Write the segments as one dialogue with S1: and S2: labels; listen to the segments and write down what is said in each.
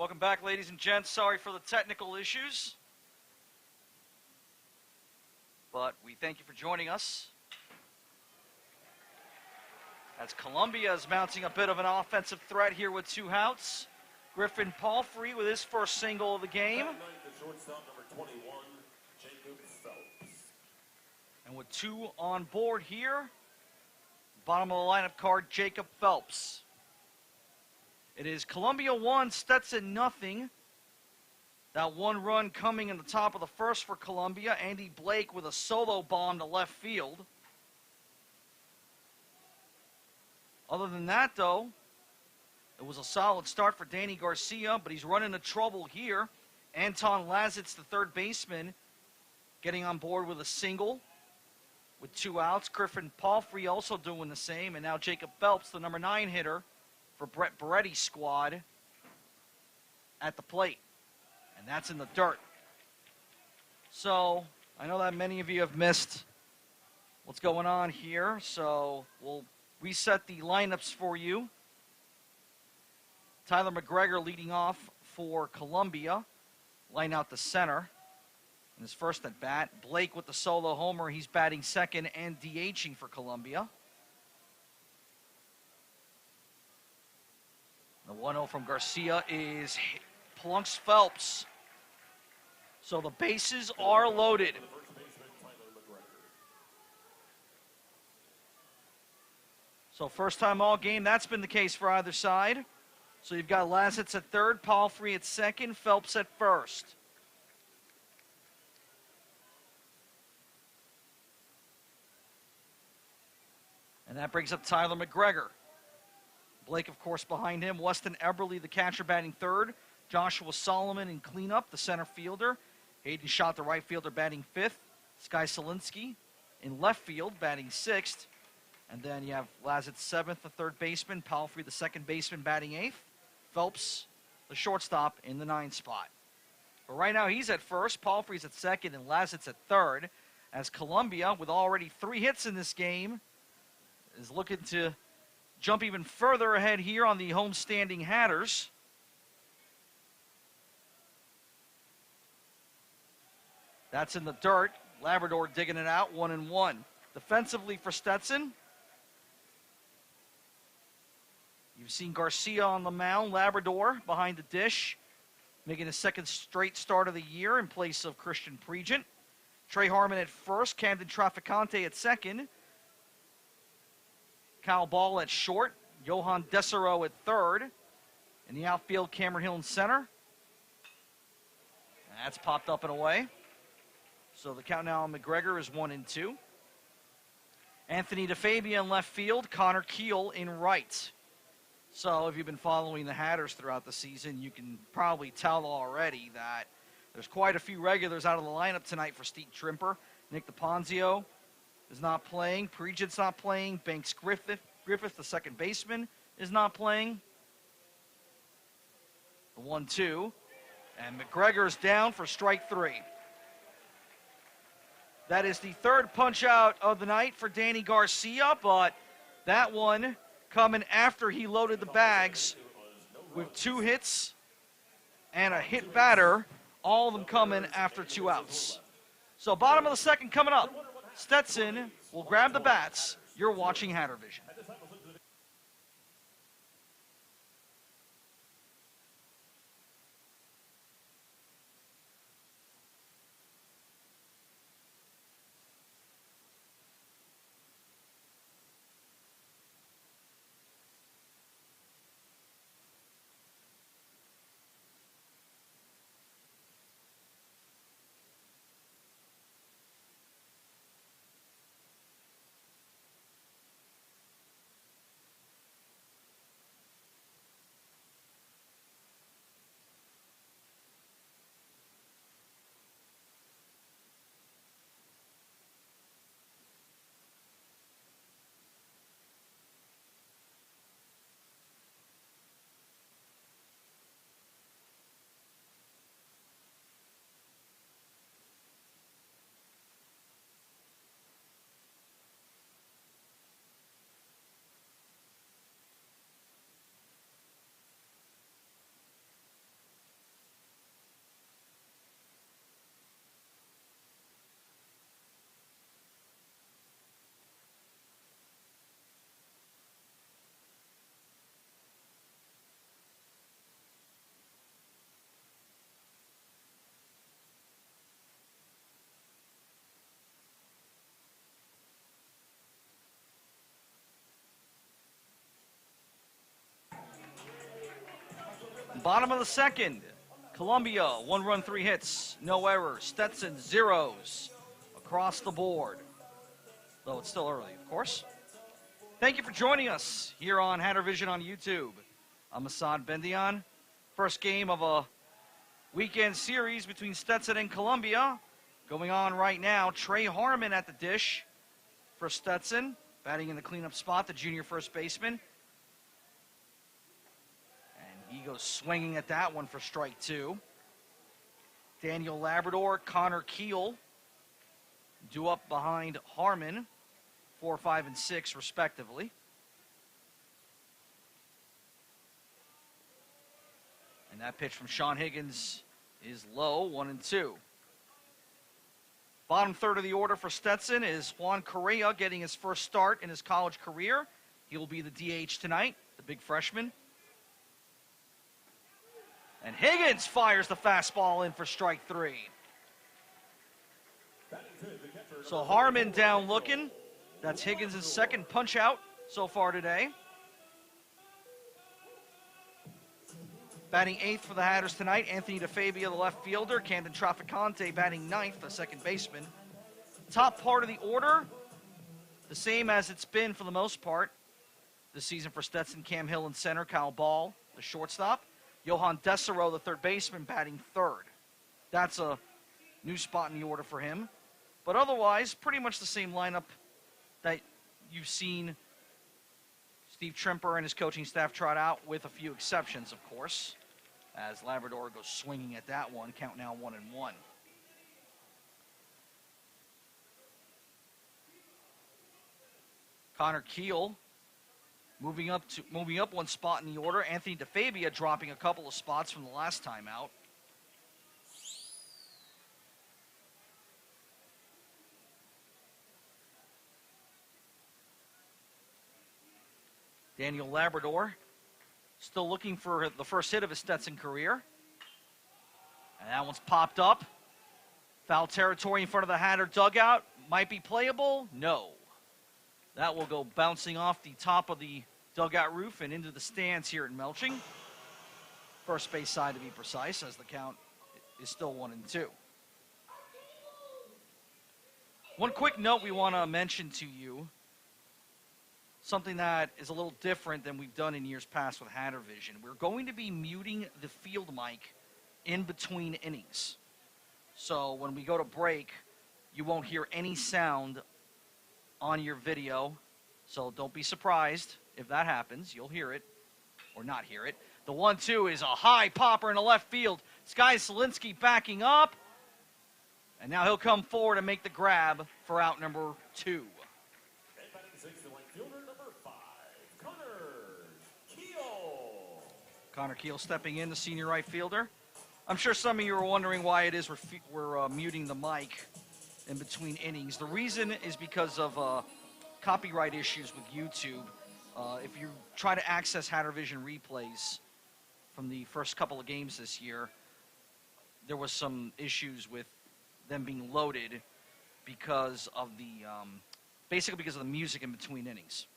S1: Welcome back, ladies and gents. Sorry for the technical issues, but we thank you for joining us. As Columbia is mounting a bit of an offensive threat here with two outs. Griffin Palfrey with his first single of the game.
S2: The shortstop, number 21, Jacob Phelps.
S1: And with two on board here, bottom of the lineup card, Jacob Phelps. It is Columbia 1, Stetson nothing. That one run coming in the top of the first for Columbia. Andy Blake with a solo bomb to left field. Other than that, though, it was a solid start for Danny Garcia, but he's run into trouble here. Anton Lazitz, the third baseman, getting on board with a single with two outs. Griffin Palfrey also doing the same, and now Jacob Phelps, the number 9 hitter for Brett Beretti's squad, at the plate. And that's in the dirt. So, I know that many of you have missed what's going on here, so we'll reset the lineups for you. Tyler McGregor leading off for Columbia. Line out the center in his first at bat. Blake with the solo homer. He's batting second and DHing for Columbia. The 1-0 from Garcia is plunks Phelps. So the bases are loaded. So first time all game, that's been the case for either side. So you've got Lazitz at third, Palfrey at second, Phelps at first. And that brings up Tyler McGregor. Blake, of course, behind him. Weston Eberle, the catcher, batting third. Joshua Solomon in cleanup, the center fielder. Hayden Schott, the right fielder, batting fifth. Sky Selinski in left field, batting sixth. And then you have Lazitz seventh, the third baseman. Palfrey, the second baseman, batting eighth. Phelps, the shortstop, in the 9 spot. But right now he's at first. Palfrey's at second, and Lazitz at third. As Columbia, with already 3 hits in this game, is looking to jump even further ahead here on the home-standing Hatters. That's in the dirt. Labrador digging it out, 1-1. Defensively for Stetson, you've seen Garcia on the mound. Labrador behind the dish, making his second straight start of the year in place of Christian Pregent. Trey Harmon at first, Camden Traficante at second. Kyle Ball at short, Johan Desero at third. In the outfield, Cameron Hill in center. That's popped up and away. So the count now on McGregor is 1-2. Anthony DeFabia in left field, Connor Keel in right. So if you've been following the Hatters throughout the season, you can probably tell already that there's quite a few regulars out of the lineup tonight for Steve Trimper. Nick DePonzio is not playing. Pregent's not playing. Banks Griffith, the second baseman, is not playing. The 1-2. And McGregor's down for strike 3. That is the third punch-out of the night for Danny Garcia, but that one coming after he loaded the bags with 2 hits and a hit batter, all of them coming after 2 outs. So bottom of the second coming up. Stetson will grab the bats. You're watching Hatter Vision. Bottom of the second. Columbia, 1 run, 3 hits, no errors. Stetson, zeros across the board. Though it's still early, of course. Thank you for joining us here on Hatter Vision on YouTube. I'm Assad Bendian. First game of a weekend series between Stetson and Columbia going on right now. Trey Harmon at the dish for Stetson, batting in the cleanup spot, the junior first baseman. And he goes swinging at that one for strike 2. Daniel Labrador, Connor Keel due up behind Harmon, 4, 5, and 6 respectively. And that pitch from Sean Higgins is low, 1 and 2. Bottom third of the order for Stetson is Juan Correa getting his first start in his college career. He will be the DH tonight, the big freshman. And Higgins fires the fastball in for strike 3. So Harmon down looking. That's Higgins' second punch out so far today. Batting 8th for the Hatters tonight, Anthony DeFabia, the left fielder. Camden Traficante batting 9th, the second baseman. Top part of the order, the same as it's been for the most part this season for Stetson. Cam Hill in center, Kyle Ball, the shortstop. Johan Desero, the third baseman, batting 3rd. That's a new spot in the order for him. But otherwise, pretty much the same lineup that you've seen Steve Trimper and his coaching staff trot out, with a few exceptions, of course, as Labrador goes swinging at that one. Count now 1 and 1. Connor Keel moving up one spot in the order. Anthony DeFabia dropping a couple of spots from the last time out. Daniel Labrador still looking for the first hit of his Stetson career. And that one's popped up. Foul territory in front of the Hatter dugout. Might be playable. No. That will go bouncing off the top of the dugout roof and into the stands here in Melching. First base side, to be precise, as the count is still 1 and 2. One quick note we want to mention to you. Something that is a little different than we've done in years past with Hatter Vision. We're going to be muting the field mic in between innings. So when we go to break, you won't hear any sound on your video. So don't be surprised if that happens. You'll hear it or not hear it. The 1-2 is a high popper in the left field. Sky Selinsky backing up. And now he'll come forward and make the grab for out number 2. Connor Keel stepping in, the senior right fielder. I'm sure some of you are wondering why it is we're muting the mic in between innings. The reason is because of copyright issues with YouTube. If you try to access Hatter Vision replays from the first couple of games this year, there was some issues with them being loaded because of the, basically because of the music in between innings.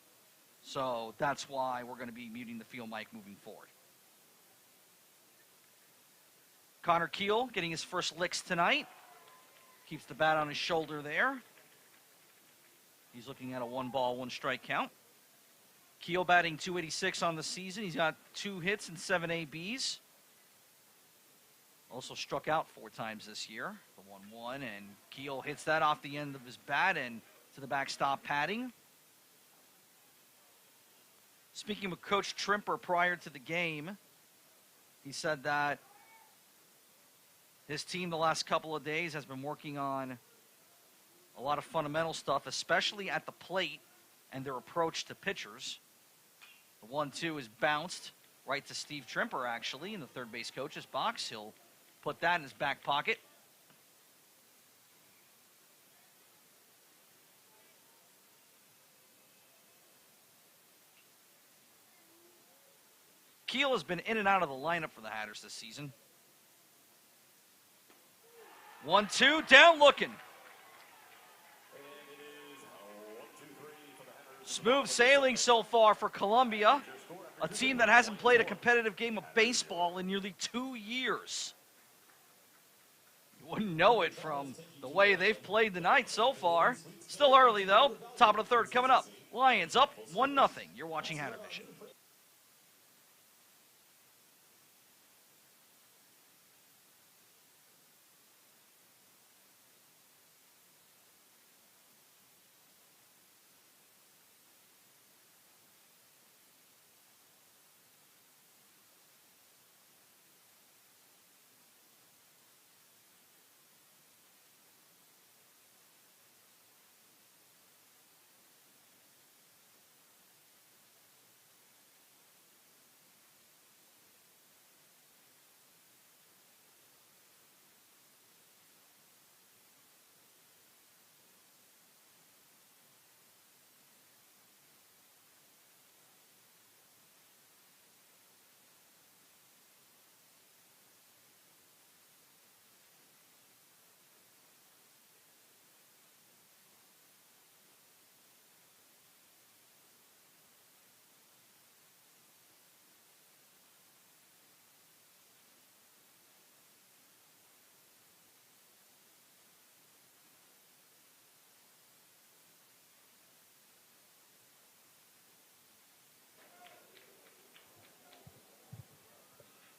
S1: So that's why we're going to be muting the field mic moving forward. Connor Keel getting his first licks tonight. Keeps the bat on his shoulder there. He's looking at a 1-ball, 1-strike count. Keel batting .286 on the season. He's got 2 hits and 7 ABs. Also struck out 4 times this year. The 1-1, and Keel hits that off the end of his bat and to the backstop padding. Speaking with Coach Trimper prior to the game, he said that his team the last couple of days has been working on a lot of fundamental stuff, especially at the plate and their approach to pitchers. The 1-2 is bounced right to Steve Trimper, actually, in the third base coach's box. He'll put that in his back pocket. Keel has been in and out of the lineup for the Hatters this season. 1-2, down looking. Smooth sailing so far for Columbia. A team that hasn't played a competitive game of baseball in nearly 2 years. You wouldn't know it from the way they've played tonight so far. Still early, though. Top of the third coming up. Lions up 1-0. You're watching Hatter Vision.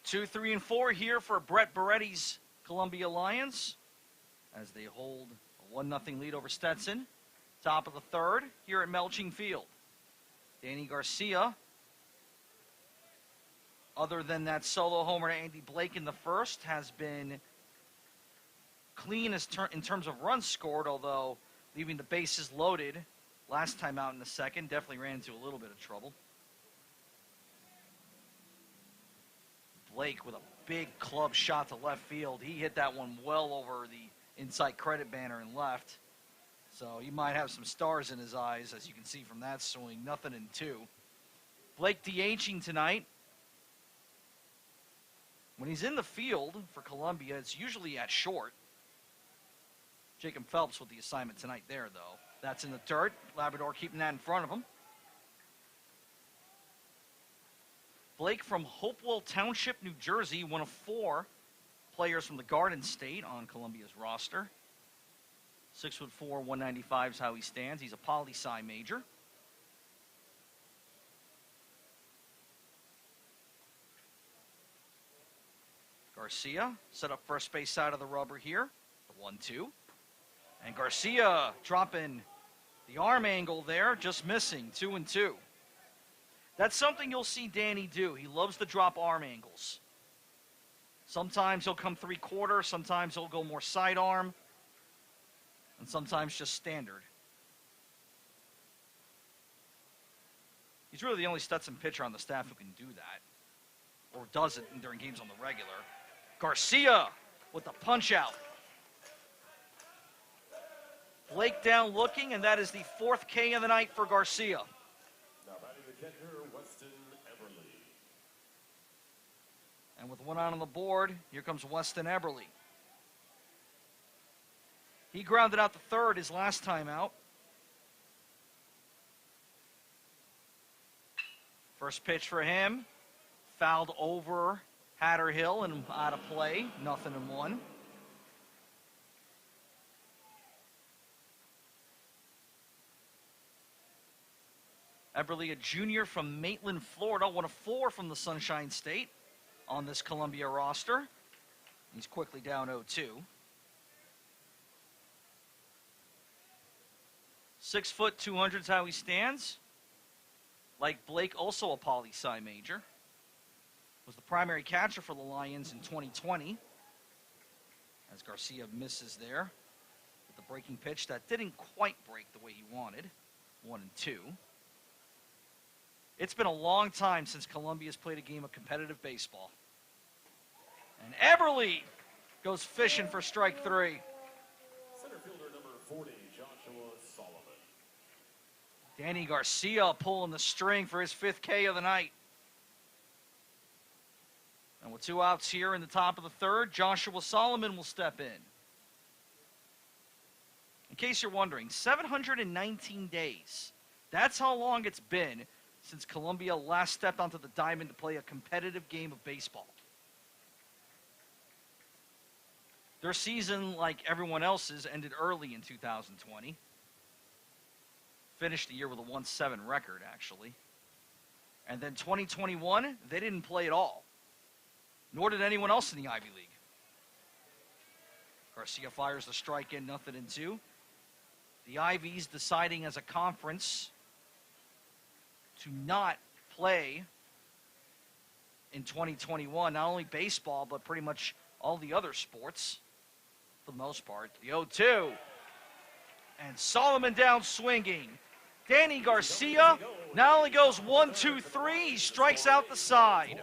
S1: 2, 3, and 4 here for Brett Beretti's Columbia Lions as they hold a 1-0 lead over Stetson. Top of the third here at Melching Field. Danny Garcia, other than that solo homer to Andy Blake in the first, has been clean in terms of runs scored, although leaving the bases loaded last time out in the second. Definitely ran into a little bit of trouble. Blake with a big club shot to left field. He hit that one well over the inside credit banner and left. So he might have some stars in his eyes, as you can see from that swing. 0-2. Blake DHing tonight. When he's in the field for Columbia, it's usually at short. Jacob Phelps with the assignment tonight there, though. That's in the dirt. Labrador keeping that in front of him. Blake from Hopewell Township, New Jersey, one of 4 players from the Garden State on Columbia's roster. 6'4", 195 is how he stands. He's a poli-sci major. Garcia set up first base side of the rubber here. The 1-2. And Garcia dropping the arm angle there, just missing. 2-2. That's something you'll see Danny do. He loves to drop arm angles. Sometimes he'll come 3/4, sometimes he'll go more sidearm, and sometimes just standard. He's really the only Stetson pitcher on the staff who can do that, or does it during games on the regular. Garcia with the punch out. Blake down looking, and that is the 4th K of the night for Garcia.
S2: Now batting the catcher, Weston Everly.
S1: And with one out on the board, here comes Weston Eberly. He grounded out the third his last time out. First pitch for him, fouled over Hatter Hill and out of play, 0-1. Eberly, a junior from Maitland, Florida, one of 4 from the Sunshine State on this Columbia roster. He's quickly down 0-2. 6 foot 200 is how he stands. Like Blake, also a poli-sci major. Was the primary catcher for the Lions in 2020. As Garcia misses there with the breaking pitch that didn't quite break the way he wanted. 1-2. It's been a long time since Columbia's played a game of competitive baseball. And Eberly goes fishing for strike 3.
S2: Center fielder number 40, Joshua Solomon.
S1: Danny Garcia pulling the string for his 5th K of the night. And with 2 outs here in the top of the third, Joshua Solomon will step in. In case you're wondering, 719 days. That's how long it's been since Columbia last stepped onto the diamond to play a competitive game of baseball. Their season, like everyone else's, ended early in 2020. Finished the year with a 1-7 record, actually. And then 2021, they didn't play at all. Nor did anyone else in the Ivy League. Garcia fires the strike in, 0-2. The Ivies deciding as a conference to not play in 2021, not only baseball, but pretty much all the other sports, for the most part. The 0-2. And Solomon down swinging. Danny Garcia not only goes 1-2-3, he strikes out the side.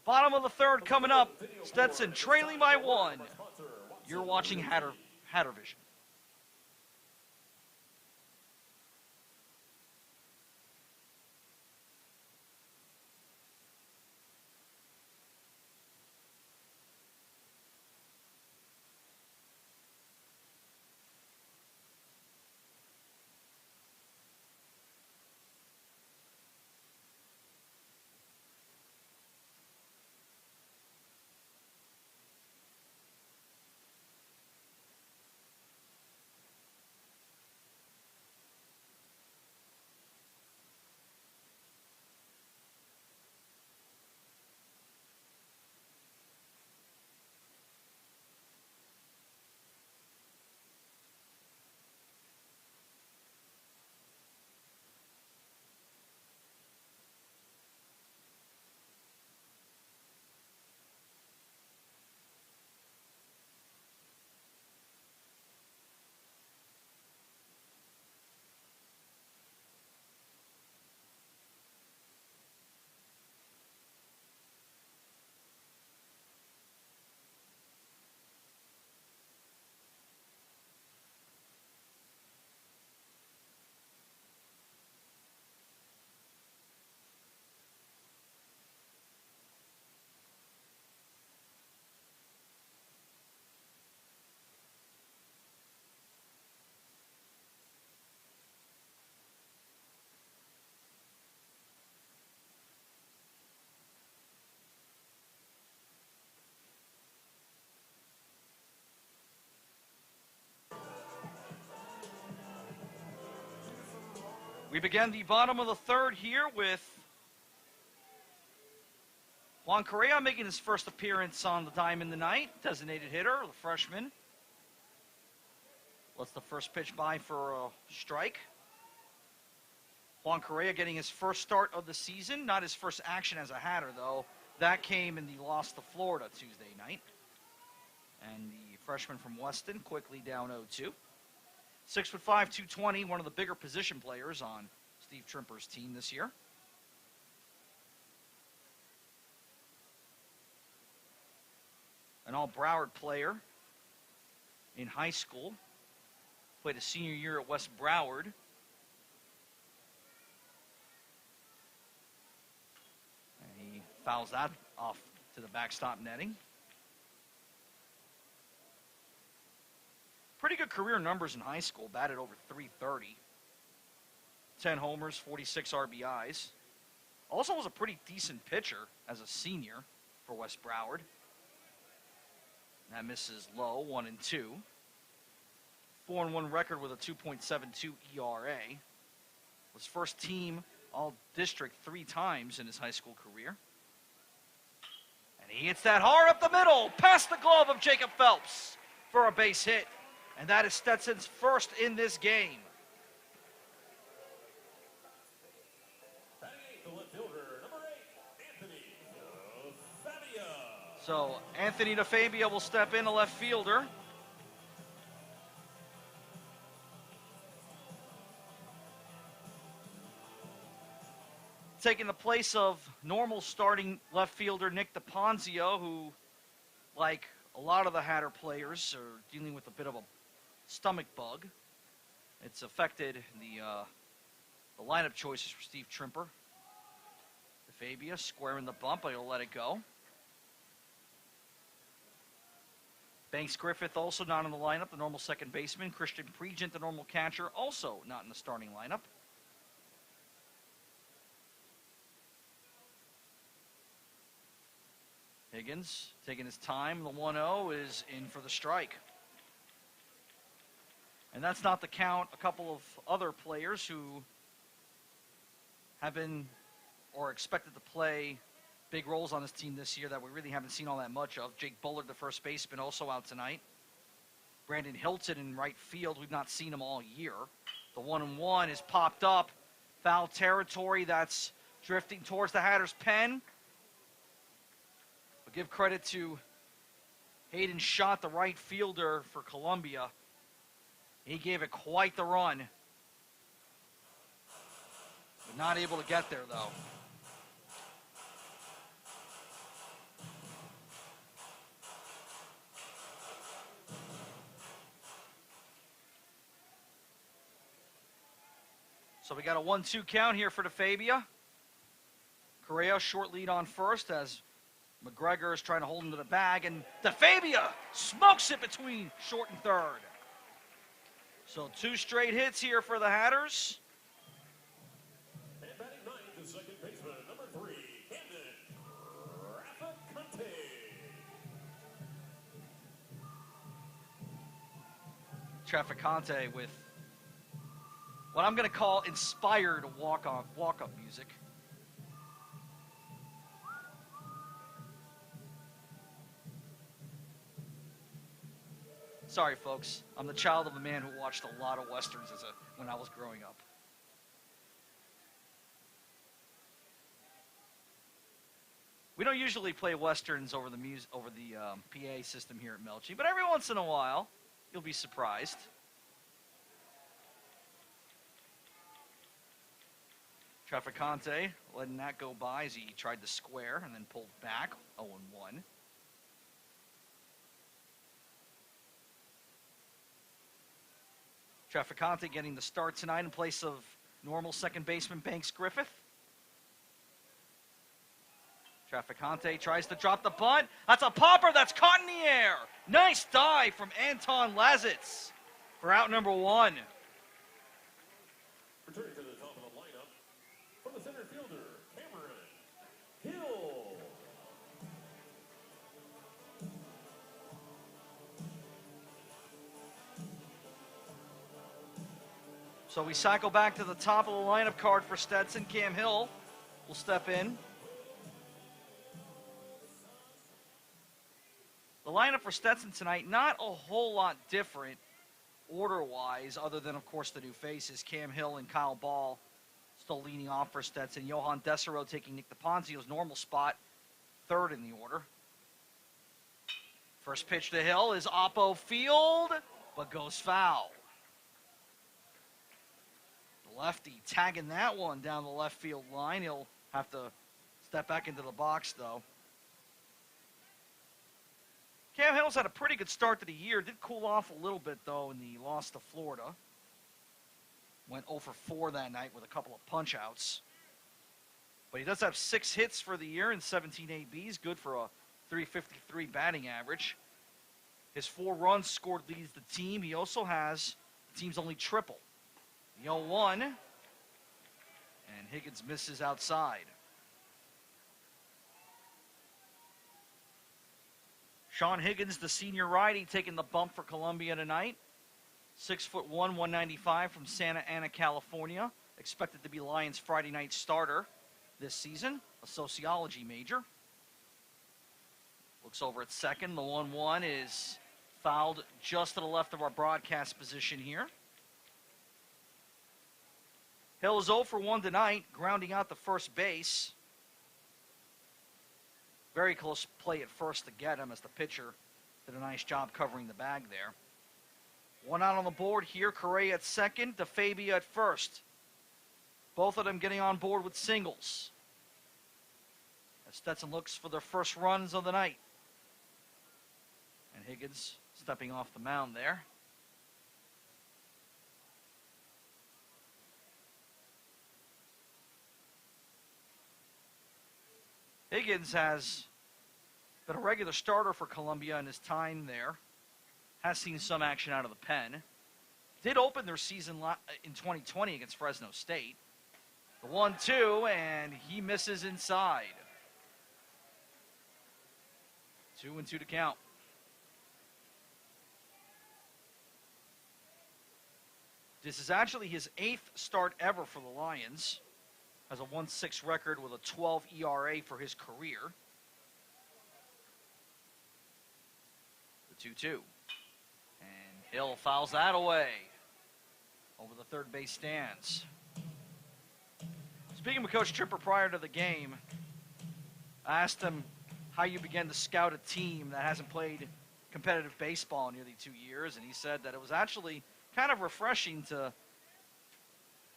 S1: Bottom of the third coming up. Stetson trailing by 1. You're watching Hatter Vision. We begin the bottom of the third here with Juan Correa making his first appearance on the diamond tonight. Designated hitter, the freshman. Lets the first pitch by for a strike. Juan Correa getting his first start of the season. Not his first action as a Hatter, though. That came in the loss to Florida Tuesday night. And the freshman from Weston quickly down 0-2. 6'5", 220, one of the bigger position players on Steve Trimper's team this year. An all-Broward player in high school. Played a senior year at West Broward. And he fouls that off to the backstop netting. Pretty good career numbers in high school. Batted over .330. 10 homers, 46 RBIs. Also was a pretty decent pitcher as a senior for West Broward. That misses low, 1-2. 4-1 record with a 2.72 ERA. Was first team all-district 3 times in his high school career. And he hits that hard up the middle, past the glove of Jacob Phelps for a base hit. And that is Stetson's first in this game.
S2: The left fielder, number 8, Anthony Fabia.
S1: So Anthony DeFabia will step in, a left fielder. Taking the place of normal starting left fielder Nick DePonzio, who, like a lot of the Hatter players, are dealing with a bit of a stomach bug. It's affected the lineup choices for Steve Trimper. DeFabia squaring the bump, but he'll let it go. Banks Griffith also not in the lineup, the normal second baseman. Christian Pregent, the normal catcher, also not in the starting lineup. Higgins taking his time. The 1-0 is in for the strike. And that's not to count a couple of other players who have been or expected to play big roles on this team this year that we really haven't seen all that much of. Jake Bullard, the first baseman, also out tonight. Brandon Hilton in right field. We've not seen him all year. The 1-1 is popped up. Foul territory. That's drifting towards the Hatters' pen. But give credit to Hayden Schott, the right fielder for Columbia. He gave it quite the run. But not able to get there, though. So we got a 1-2 count here for DeFabia. Correa short lead on first as McGregor is trying to hold him to the bag, and DeFabia smokes it between short and third. So 2 straight hits here for the Hatters.
S2: And batting ninth is second baseman, number 3, Camden
S1: Traficante with what I'm going to call inspired walk-up music. Sorry, folks. I'm the child of a man who watched a lot of Westerns when I was growing up. We don't usually play Westerns over the PA system here at Melchi, but every once in a while, you'll be surprised. Traficante letting that go by as he tried to square and then pulled back, 0-1. Traficante getting the start tonight in place of normal second baseman Banks Griffith. Traficante tries to drop the bunt. That's a popper that's caught in the air. Nice dive from Anton Lazitz for out number 1.
S2: Returning to the top of the lineup, from the center fielder, Cameron Hill.
S1: So we cycle back to the top of the lineup card for Stetson. Cam Hill will step in. The lineup for Stetson tonight, not a whole lot different order-wise, other than, of course, the new faces. Cam Hill and Kyle Ball still leading off for Stetson. Johan Desero taking Nick DePonzio's normal spot, third in the order. First pitch to Hill is oppo field, but goes foul. The lefty tagging that one down the left field line. He'll have to step back into the box, though. Cam Hill's had a pretty good start to the year. Did cool off a little bit, though, in the loss to Florida. Went 0 for 4 that night with a couple of punch-outs. But he does have 6 hits for the year and 17 ABs. Good for a .353 batting average. His 4 runs scored leads the team. He also has the team's only triple. The 0-1. And Higgins misses outside. Sean Higgins, the senior righty, taking the bump for Columbia tonight. 6'1", 195 from Santa Ana, California. Expected to be Lions' Friday night starter this season. A sociology major. Looks over at second. The 1-1 is fouled just to the left of our broadcast position here. Hill is 0 for 1 tonight, grounding out the first base. Very close play at first to get him as the pitcher did a nice job covering the bag there. 1 out on the board here. Correa at second, DeFabia at first. Both of them getting on board with singles. As Stetson looks for their first runs of the night. And Higgins stepping off the mound there. Higgins has been a regular starter for Columbia in his time there. Has seen some action out of the pen. Did open their season in 2020 against Fresno State. The 1-2, and he misses inside. 2-2 to count. This is actually his 8th start ever for the Lions. Has a 1-6 record with a 12 ERA for his career. The 2-2. And Hill fouls that away over the third base stands. Speaking with Coach Tripper prior to the game, I asked him how you began to scout a team that hasn't played competitive baseball in nearly 2 years, and he said that it was actually kind of refreshing to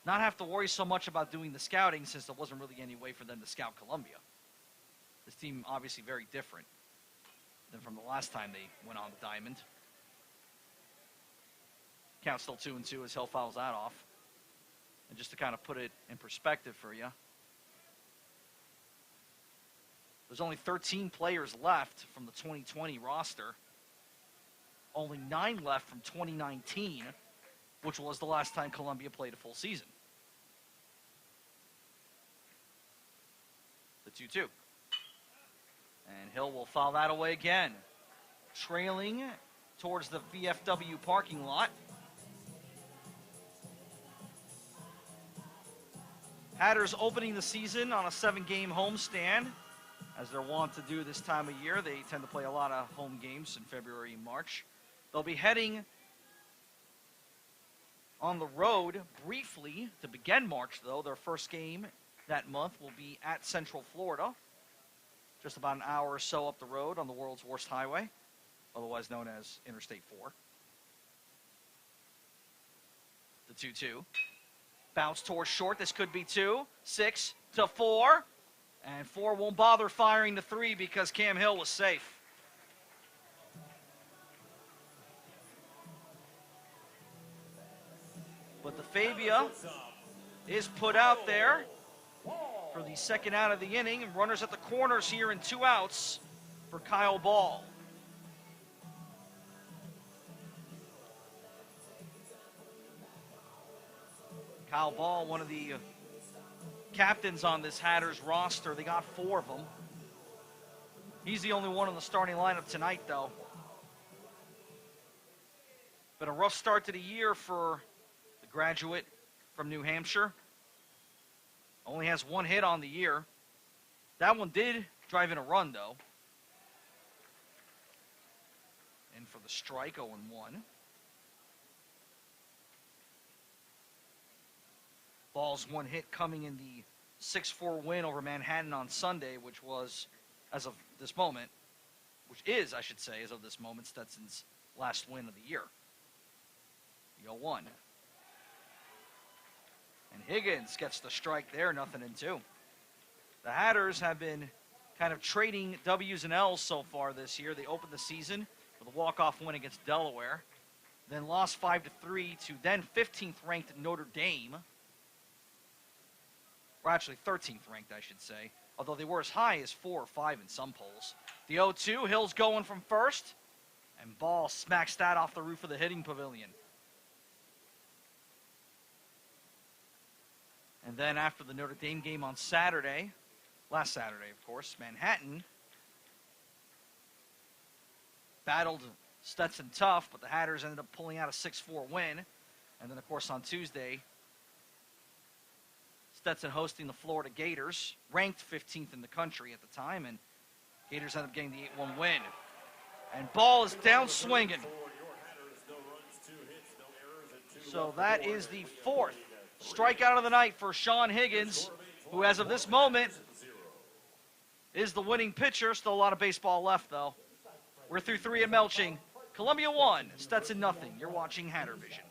S1: not have to worry so much about doing the scouting since there wasn't really any way for them to scout Columbia. This team obviously very different than from the last time they went on the diamond. Count still 2-2 as Hill fouls that off. And just to kind of put it in perspective for you, there's only 13 players left from the 2020 roster. Only 9 left from 2019, which was the last time Columbia played a full season. The 2-2. And Hill will foul that away again. Trailing towards the VFW parking lot. Hatters opening the season on a 7-game homestand, as they're wont to do this time of year. They tend to play a lot of home games in February and March. They'll be heading on the road briefly to begin March, though. Their first game that month will be at Central Florida, just about an hour or so up the road on the world's worst highway, otherwise known as Interstate 4. The 2-2. Bounce towards short. This could be 2. 6-4. And 4 won't bother firing to 3 because Cam Hill was safe. But the Fabia is put out there for the second out of the inning. And runners at the corners here and 2 outs for Kyle Ball. Kyle Ball, one of the captains on this Hatters roster. They got 4 of them. He's the only one in the starting lineup tonight, though. Been a rough start to the year for the graduate from New Hampshire. Only has 1 hit on the year. That one did drive in a run, though. And for the strike, 0-1. Ball's 1 hit coming in the 6-4 win over Manhattan on Sunday, which was, as of this moment, which is, I should say, as of this moment, Stetson's last win of the year. The 0-1. And Higgins gets the strike there, 0-2. The Hatters have been kind of trading W's and L's so far this year. They opened the season with a walk-off win against Delaware, then lost 5-3 to then 15th ranked Notre Dame. Or actually 13th ranked, I should say, although they were as high as 4 or 5 in some polls. The 0-2, Hill's going from first, and Ball smacks that off the roof of the hitting pavilion. And then after the Notre Dame game on Saturday, last Saturday, of course, Manhattan battled Stetson tough, but the Hatters ended up pulling out a 6-4 win. And then, of course, on Tuesday, Stetson hosting the Florida Gators, ranked 15th in the country at the time, and Gators ended up getting the 8-1 win. And Ball is down swinging. So that is the 4th strikeout of the night for Sean Higgins, who as of this moment is the winning pitcher. Still a lot of baseball left, though. We're through 3 at Melching. Columbia 1, Stetson 0. You're watching Hatter Vision.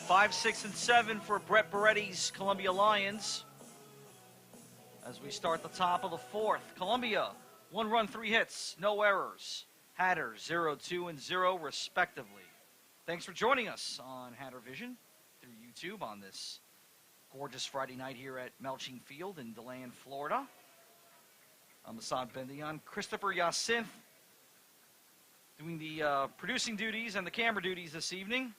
S1: 5, 6, and 7 for Brett Beretti's Columbia Lions. As we start the top of the fourth, Columbia, 1 run, 3 hits, no errors. Hatters, 0, 2, and 0, respectively. Thanks for joining us on Hatter Vision through YouTube on this gorgeous Friday night here at Melching Field in DeLand, Florida. I'm Assad Bendian. Christopher Yacinth doing the producing duties and the camera duties this evening.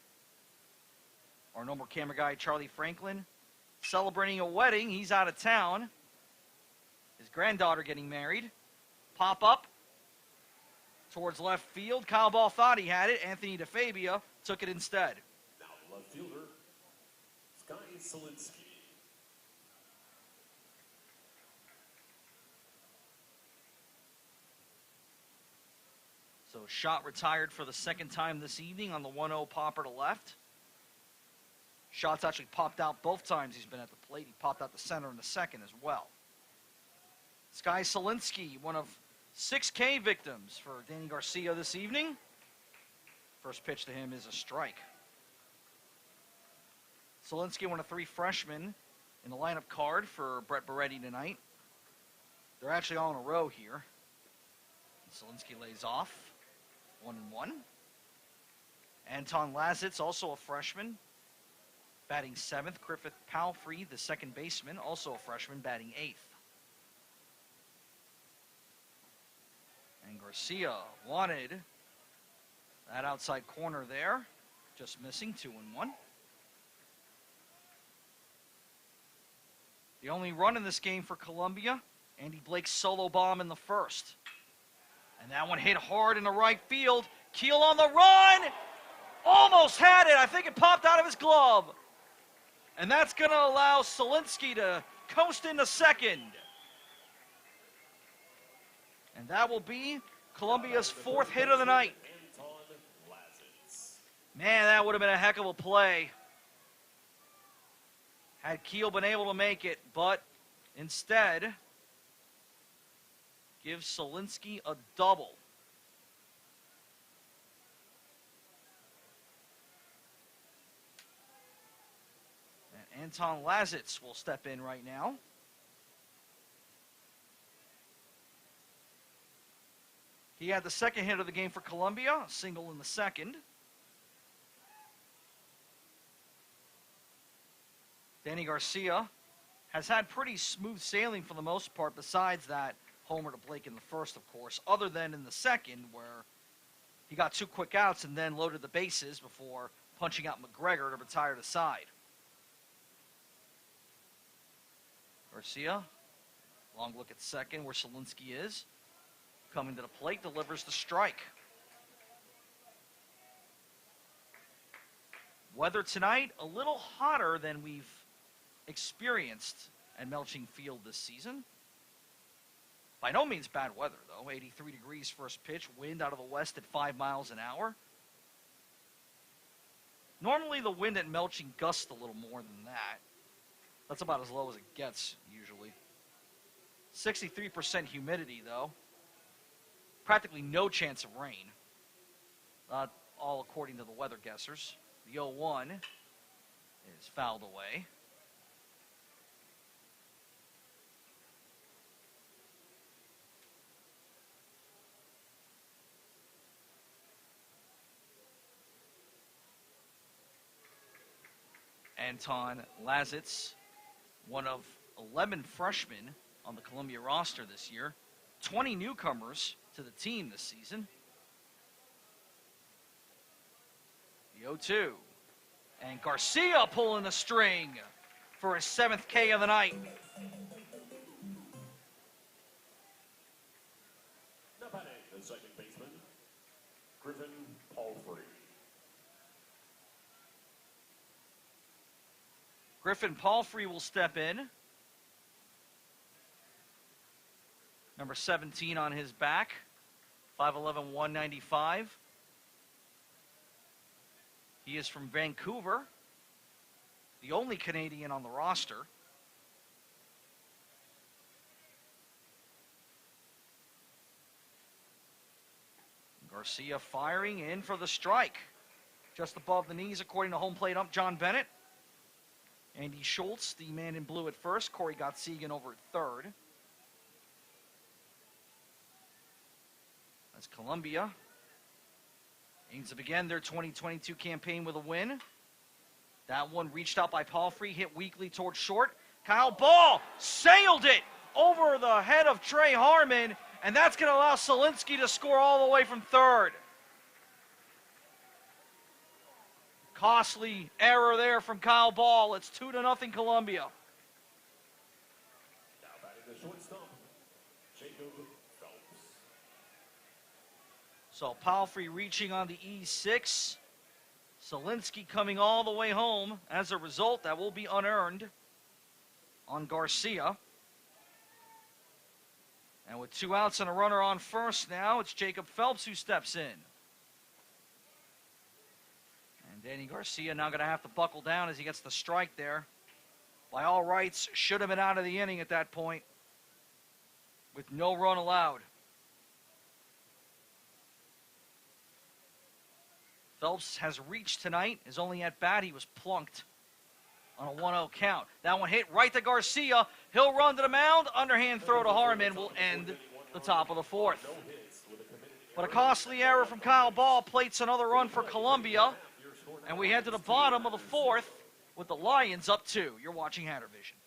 S1: Our normal camera guy, Charlie Franklin, celebrating a wedding. He's out of town. His granddaughter getting married. Pop up towards left field. Kyle Ball thought he had it. Anthony DeFabia took it instead.
S2: Now the left fielder, Sky Solinsky.
S1: So shot retired for the second time this evening on the 1-0 popper to left. Shot's actually popped out both times he's been at the plate. He popped out the center in the second as well. Sky Solinsky, one of 6 K victims for Danny Garcia this evening. First pitch to him is a strike. Solinsky, one of 3 freshmen in the lineup card for Brett Beretti tonight. They're actually all in a row here. Solinsky lays off, 1-1. Anton Lazitz, also a freshman, batting 7th. Griffith Palfrey, the second baseman, also a freshman, batting 8th. And Garcia wanted that outside corner there, just missing, 2-1. The only run in this game for Columbia, Andy Blake's solo bomb in the first. And that one hit hard in the right field. Keel on the run. Almost had it. I think it popped out of his glove. And that's going to allow Solinsky to coast into second. And that will be Columbia's 4th hit of the night. Man, that would have been a heck of a play had Keel been able to make it, but instead gives Solinsky a double. And Anton Lazitz will step in right now. He had the second hit of the game for Columbia, a single in the second. Danny Garcia has had pretty smooth sailing for the most part, besides that homer to Blake in the first, of course, other than in the second where he got 2 quick outs and then loaded the bases before punching out McGregor to retire the side. Garcia, long look at second where Solinsky is. Coming to the plate, delivers the strike. Weather tonight, a little hotter than we've experienced at Melching Field this season. By no means bad weather, though. 83 degrees first pitch, wind out of the west at 5 miles an hour. Normally the wind at Melching gusts a little more than that. That's about as low as it gets, usually. 63% humidity, though. Practically no chance of rain. All according to the weather guessers. The 0-1 is fouled away. Anton Lazitz, one of 11 freshmen on the Columbia roster this year. 20 newcomers to the team this season. The 0-2. And Garcia pulling the string for his 7th K of the night.
S2: Now batting the second baseman, Griffin Palfrey.
S1: Griffin Palfrey will step in. Number 17 on his back. 5'11", 195. He is from Vancouver. The only Canadian on the roster. Garcia firing in for the strike. just above the knees, according to home plate ump John Bennett. Andy Schultz, the man in blue at first. Corey Gottsegan over at third. That's Columbia. Aims to begin their 2022 campaign with a win. That one reached out by Palfrey, hit weakly towards short. Kyle Ball sailed it over the head of Trey Harmon, and that's going to allow Solinsky to score all the way from third. Costly error there from Kyle Ball. It's 2-0 Columbia.
S2: Now batting the shortstop, Jacob Phelps.
S1: So Palfrey reaching on the E6. Solinsky coming all the way home. As a result, that will be unearned on Garcia. And with 2 outs and a runner on first now, it's Jacob Phelps who steps in. And Danny Garcia now going to have to buckle down as he gets the strike there. By all rights, should have been out of the inning at that point with no run allowed. Phelps has reached tonight. His only at bat, he was plunked on a 1-0 count. That one hit right to Garcia. He'll run to the mound. Underhand throw to Harmon will end the top of the fourth. But a costly error from Kyle Ball plates another run for Columbia. And we head to the bottom of the fourth with the Lions up 2. You're watching Hatter Vision.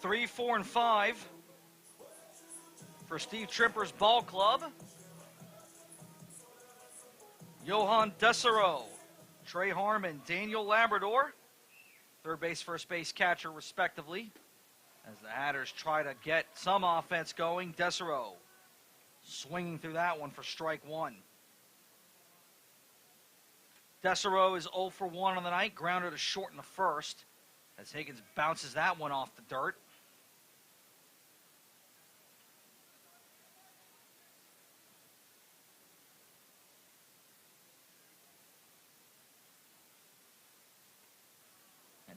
S1: Three, 4, and 5 for Steve Tripper's ball club. Johan Desero, Trey Harmon, Daniel Labrador, third base, first base, catcher, respectively. As the Hatters try to get some offense going, Desero swinging through that one for strike one. Desero is 0 for 1 on the night, grounded to short in the first, as Higgins bounces that one off the dirt.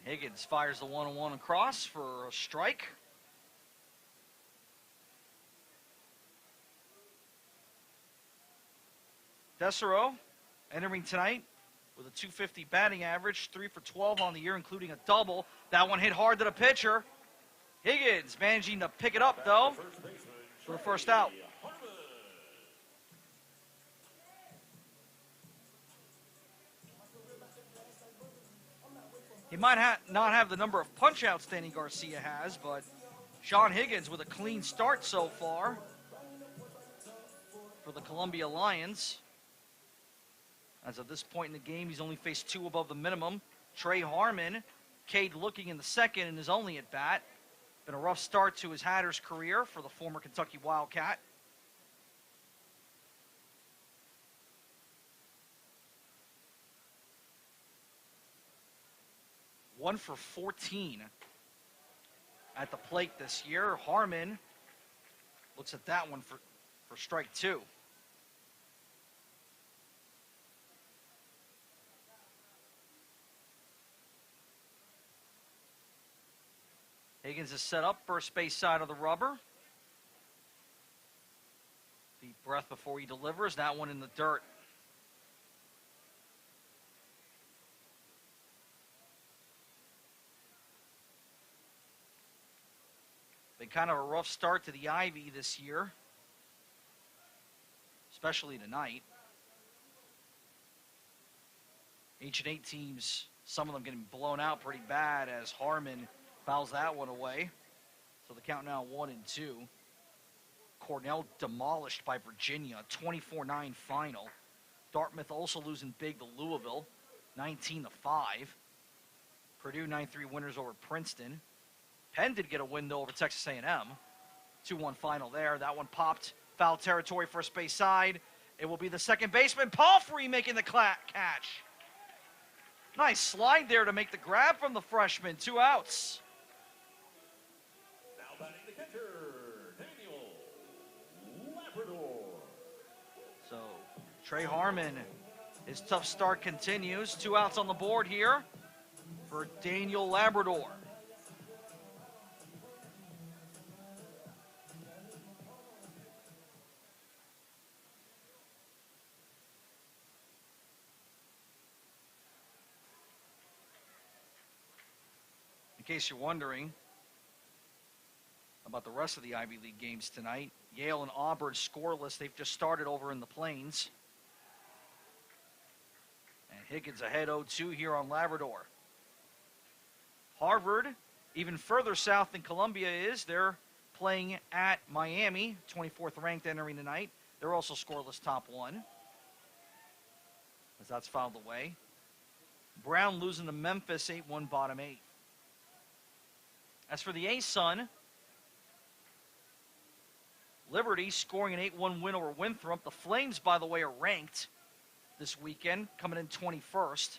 S1: Higgins fires the 1-1 across for a strike. Desero entering tonight with a .250 batting average, 3 for 12 on the year, including a double. That one hit hard to the pitcher. Higgins managing to pick it up, though, for the first out. He might not have the number of punch-outs Danny Garcia has, but Sean Higgins with a clean start so far for the Columbia Lions. As of this point in the game, he's only faced 2 above the minimum. Trey Harmon, Cade looking in the second and is only at bat. Been a rough start to his Hatters career for the former Kentucky Wildcat. 1 for 14 at the plate this year. Harmon looks at that one for strike 2. Higgins is set up, first base side of the rubber. Deep breath before he delivers. That one in the dirt. Been kind of a rough start to the Ivy this year, especially tonight. H&8 teams, some of them getting blown out pretty bad as Harmon fouls that one away. So the count now 1-2. Cornell demolished by Virginia, 24-9 final. Dartmouth also losing big to Louisville, 19-5. Purdue 9-3 winners over Princeton. Penn did get a win, though, over Texas A&M. 2-1 final there. That one popped foul territory, first base side. It will be the second baseman, Palfrey, making the catch. Nice slide there to make the grab from the freshman. 2 outs.
S2: Now batting the catcher, Daniel Labrador.
S1: So Trey Harmon, his tough start continues. 2 outs on the board here for Daniel Labrador. In case you're wondering about the rest of the Ivy League games tonight, Yale and Auburn scoreless. They've just started over in the Plains. And Higgins ahead 0-2 here on Labrador. Harvard, even further south than Columbia is, they're playing at Miami, 24th ranked entering tonight. They're also scoreless top 1, as that's fouled away. Brown losing to Memphis 8-1 bottom 8. As for the A-Sun, Liberty scoring an 8-1 win over Winthrop. The Flames, by the way, are ranked this weekend, coming in 21st.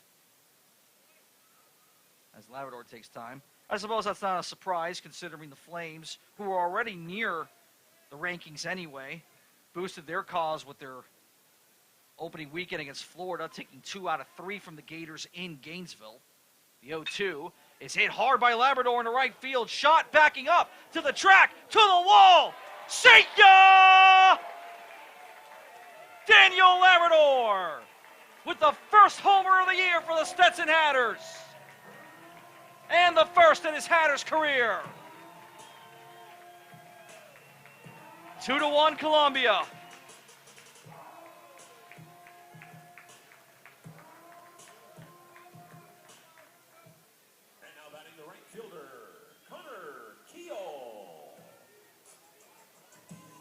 S1: As Labrador takes time. I suppose that's not a surprise, considering the Flames, who are already near the rankings anyway, boosted their cause with their opening weekend against Florida, taking 2 out of 3 from the Gators in Gainesville. The 0-2 is hit hard by Labrador into right field. Shot backing up to the track, to the wall. See ya! Daniel Labrador with the first homer of the year for the Stetson Hatters. And the first in his Hatters career. 2-1 Columbia.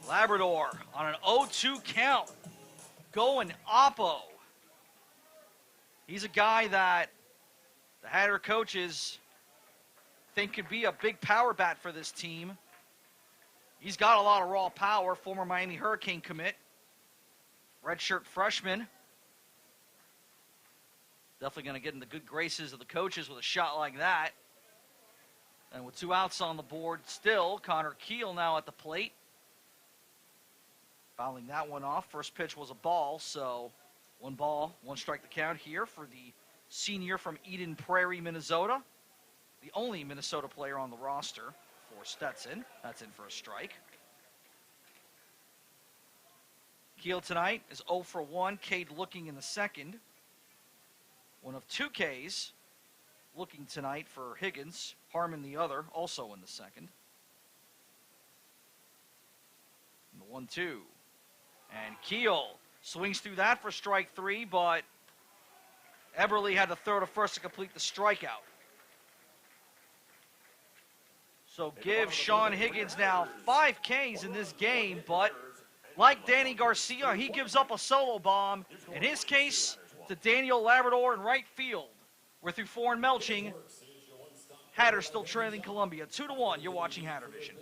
S1: Labrador on an 0-2 count, going oppo. He's a guy that the Hatter coaches think could be a big power bat for this team. He's got a lot of raw power, former Miami Hurricane commit, redshirt freshman. Definitely going to get in the good graces of the coaches with a shot like that. And with 2 outs on the board still, Connor Keel now at the plate. Fouling that one off. First pitch was a ball, so 1 ball, 1 strike the count here for the senior from Eden Prairie, Minnesota. The only Minnesota player on the roster for Stetson. That's in for a strike. Keel tonight is 0 for 1. Cade looking in the second. 1 of 2 Ks looking tonight for Higgins. Harmon the other, also in the second. And the 1-2. And Keel swings through that for strike 3, but Eberle had to throw to first to complete the strikeout. So give Sean Higgins now 5 Ks in this game, but like Danny Garcia, he gives up a solo bomb. In his case, to Daniel Labrador in right field. We're through 4 and Melching. Hatters still trailing Columbia 2-1. You're watching Hatter Vision.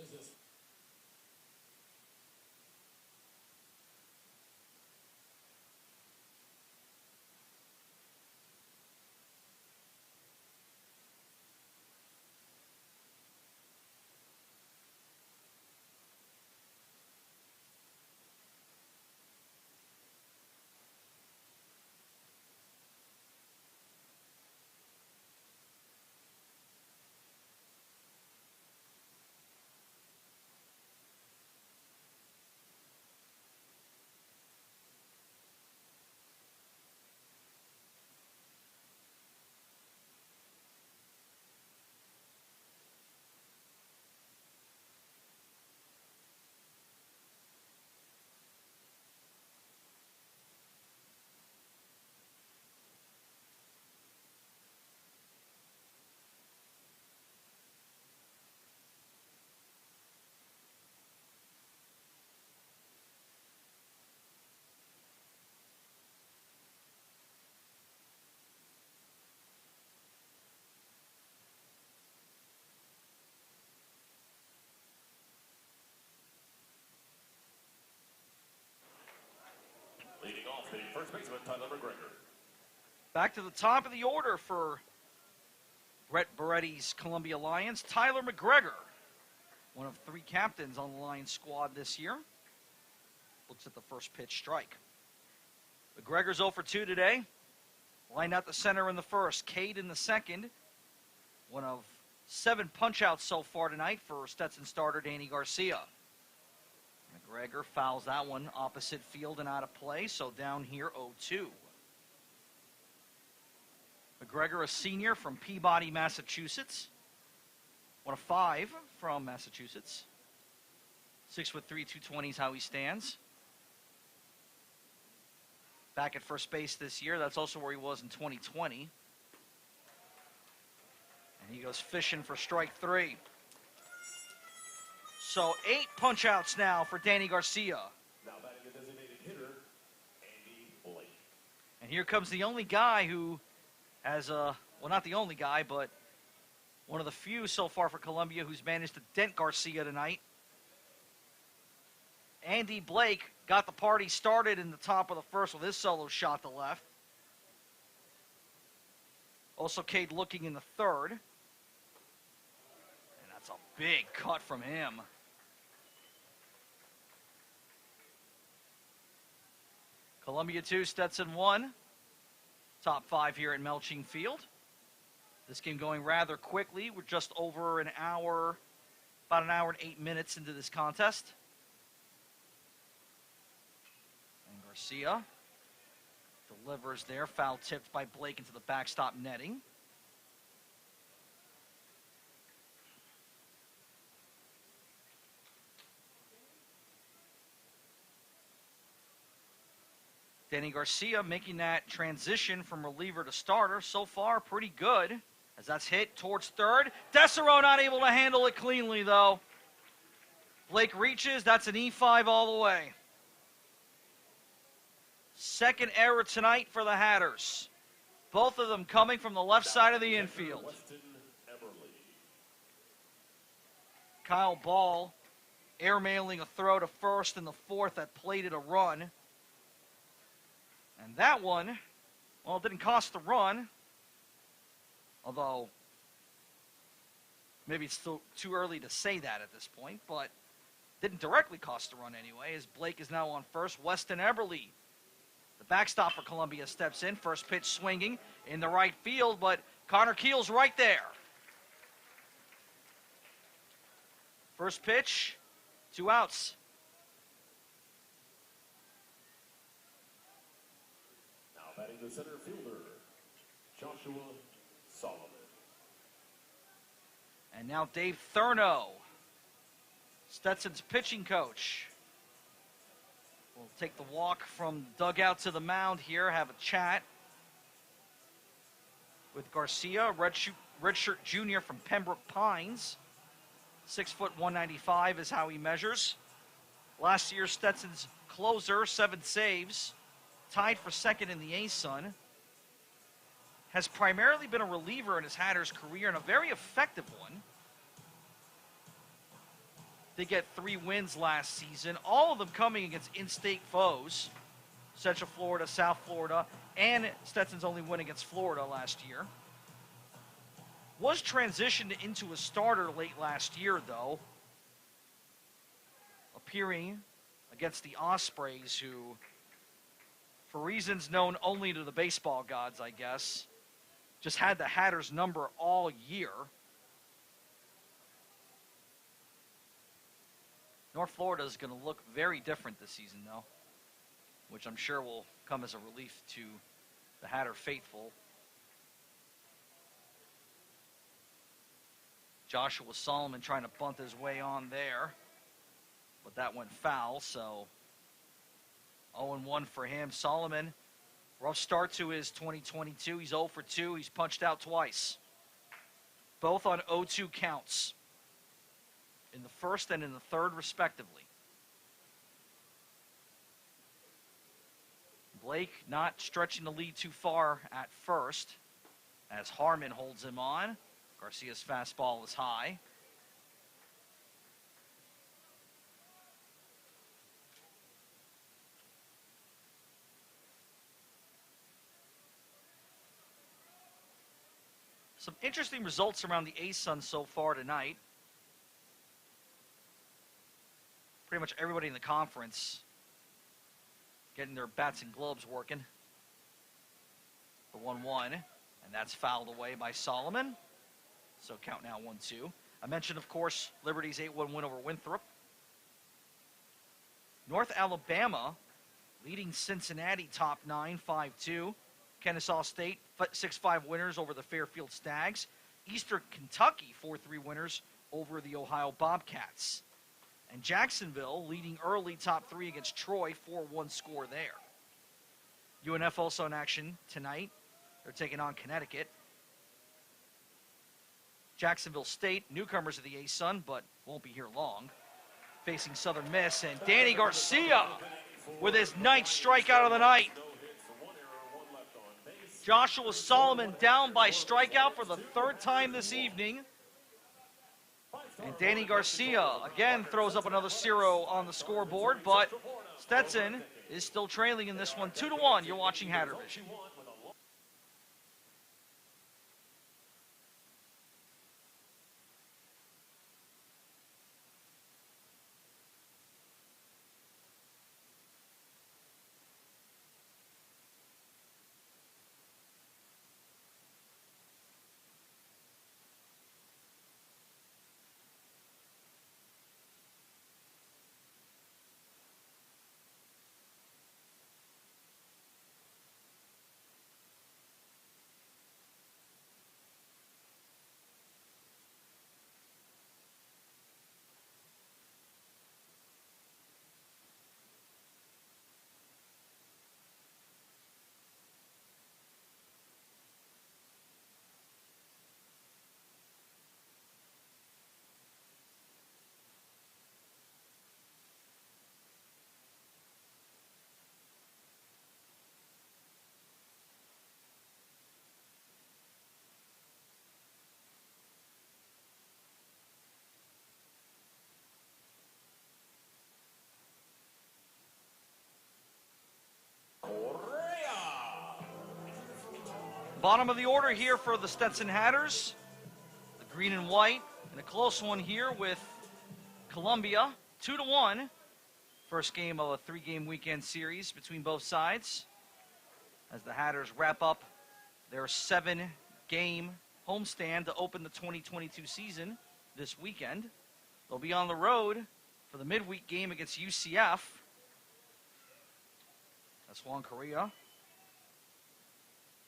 S2: first baseman Tyler McGregor.
S1: Back to the top of the order for Brett Beretti's Columbia Lions, Tyler McGregor, one of 3 captains on the Lions squad this year. Looks at the first pitch strike. McGregor's 0 for 2 today. Lined out the center in the first, Cade in the second. One of 7 punch-outs so far tonight for Stetson starter Danny Garcia. McGregor fouls that one opposite field and out of play, so down here 0-2. McGregor, a senior from Peabody, Massachusetts. One of 5 from Massachusetts. 6'3", 220 is how he stands. Back at first base this year. That's also where he was in 2020. And he goes fishing for strike 3. So 8 punch-outs now for Danny Garcia.
S2: Now batting a designated hitter, Andy Blake.
S1: And here comes the only guy who has well, not the only guy, but one of the few so far for Columbia who's managed to dent Garcia tonight. Andy Blake got the party started in the top of the first with his solo shot to left. Also Cade looking in the third. And that's a big cut from him. Columbia 2, Stetson 1. Top 5 here at Melching Field. This game going rather quickly. We're just over an hour, about an hour and 8 minutes into this contest. And Garcia delivers there. Foul tipped by Blake into the backstop netting. Danny Garcia making that transition from reliever to starter. So far, pretty good, as that's hit towards third. Desero not able to handle it cleanly, though. Blake reaches. That's an E5 all the way. Second error tonight for the Hatters. Both of them coming from the left side of the infield. Kyle Ball airmailing a throw to first in the fourth that plated a run. And that one, well, it didn't cost the run. Although, maybe it's still too early to say that at this point. But didn't directly cost the run anyway, as Blake is now on first. Weston Eberle, the backstop for Columbia, steps in. First pitch swinging in the right field, but Connor Keel's right there. First pitch, 2 outs.
S2: Batting the center fielder, Joshua Solomon.
S1: And now Dave Thurno, Stetson's pitching coach, will take the walk from dugout to the mound here, have a chat with Garcia, redshirt junior from Pembroke Pines. 6 foot 195 is how he measures. Last year, Stetson's closer, 7 saves. Tied for second in the ASUN, has primarily been a reliever in his Hatters career and a very effective one. They get 3 wins last season, all of them coming against in-state foes, Central Florida, South Florida, and Stetson's only win against Florida last year. Was transitioned into a starter late last year, though, appearing against the Ospreys, who, for reasons known only to the baseball gods, I guess, just had the Hatters number all year. North Florida is going to look very different this season, though, which I'm sure will come as a relief to the Hatter faithful. Joshua Solomon trying to bunt his way on there, but that went foul, so 0-1 for him. Solomon, rough start to his 2022. He's 0 for 2. He's punched out twice. Both on 0-2 counts. In the first and in the third, respectively. Blake not stretching the lead too far at first, as Harmon holds him on. Garcia's fastball is high. Some interesting results around the ASUN so far tonight. Pretty much everybody in the conference getting their bats and gloves working. The 1-1, and that's fouled away by Solomon. So count now 1-2. I mentioned, of course, Liberty's 8-1 win over Winthrop. North Alabama leading Cincinnati top 9, 5-2. Kennesaw State 6-5 winners over the Fairfield Stags. Eastern Kentucky 4-3 winners over the Ohio Bobcats. And Jacksonville leading early top 3 against Troy, 4-1 score there. UNF also in action tonight. They're taking on Connecticut. Jacksonville State, newcomers of the ASUN, but won't be here long, facing Southern Miss. And Danny Garcia with his 9th strikeout of the night. Joshua Solomon down by strikeout for the 3rd time this evening. And Danny Garcia again throws up another 0 on the scoreboard, but Stetson is still trailing in this one 2-1. You're watching Hatter Vision. Bottom of the order here for the Stetson Hatters. The green and white, and a close one here with Columbia, 2-1. First game of a 3-game weekend series between both sides, as the Hatters wrap up their 7-game homestand to open the 2022 season this weekend. They'll be on the road for the midweek game against UCF. That's Juan Correa.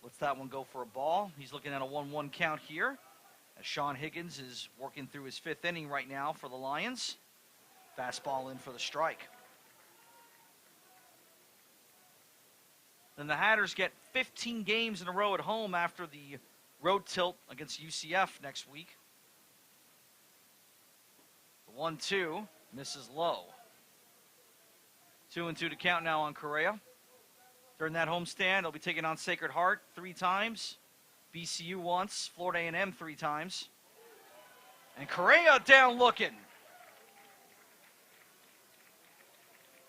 S1: Lets that one go for a ball. He's looking at a 1-1 count here, as Sean Higgins is working through his 5th inning right now for the Lions. Fastball in for the strike. Then the Hatters get 15 games in a row at home after the road tilt against UCF next week. The 1-2 misses low. 2-2 to count now on Correa. During that homestand, they'll be taking on Sacred Heart 3 times, BCU once, Florida A&M 3 times. And Correa down looking.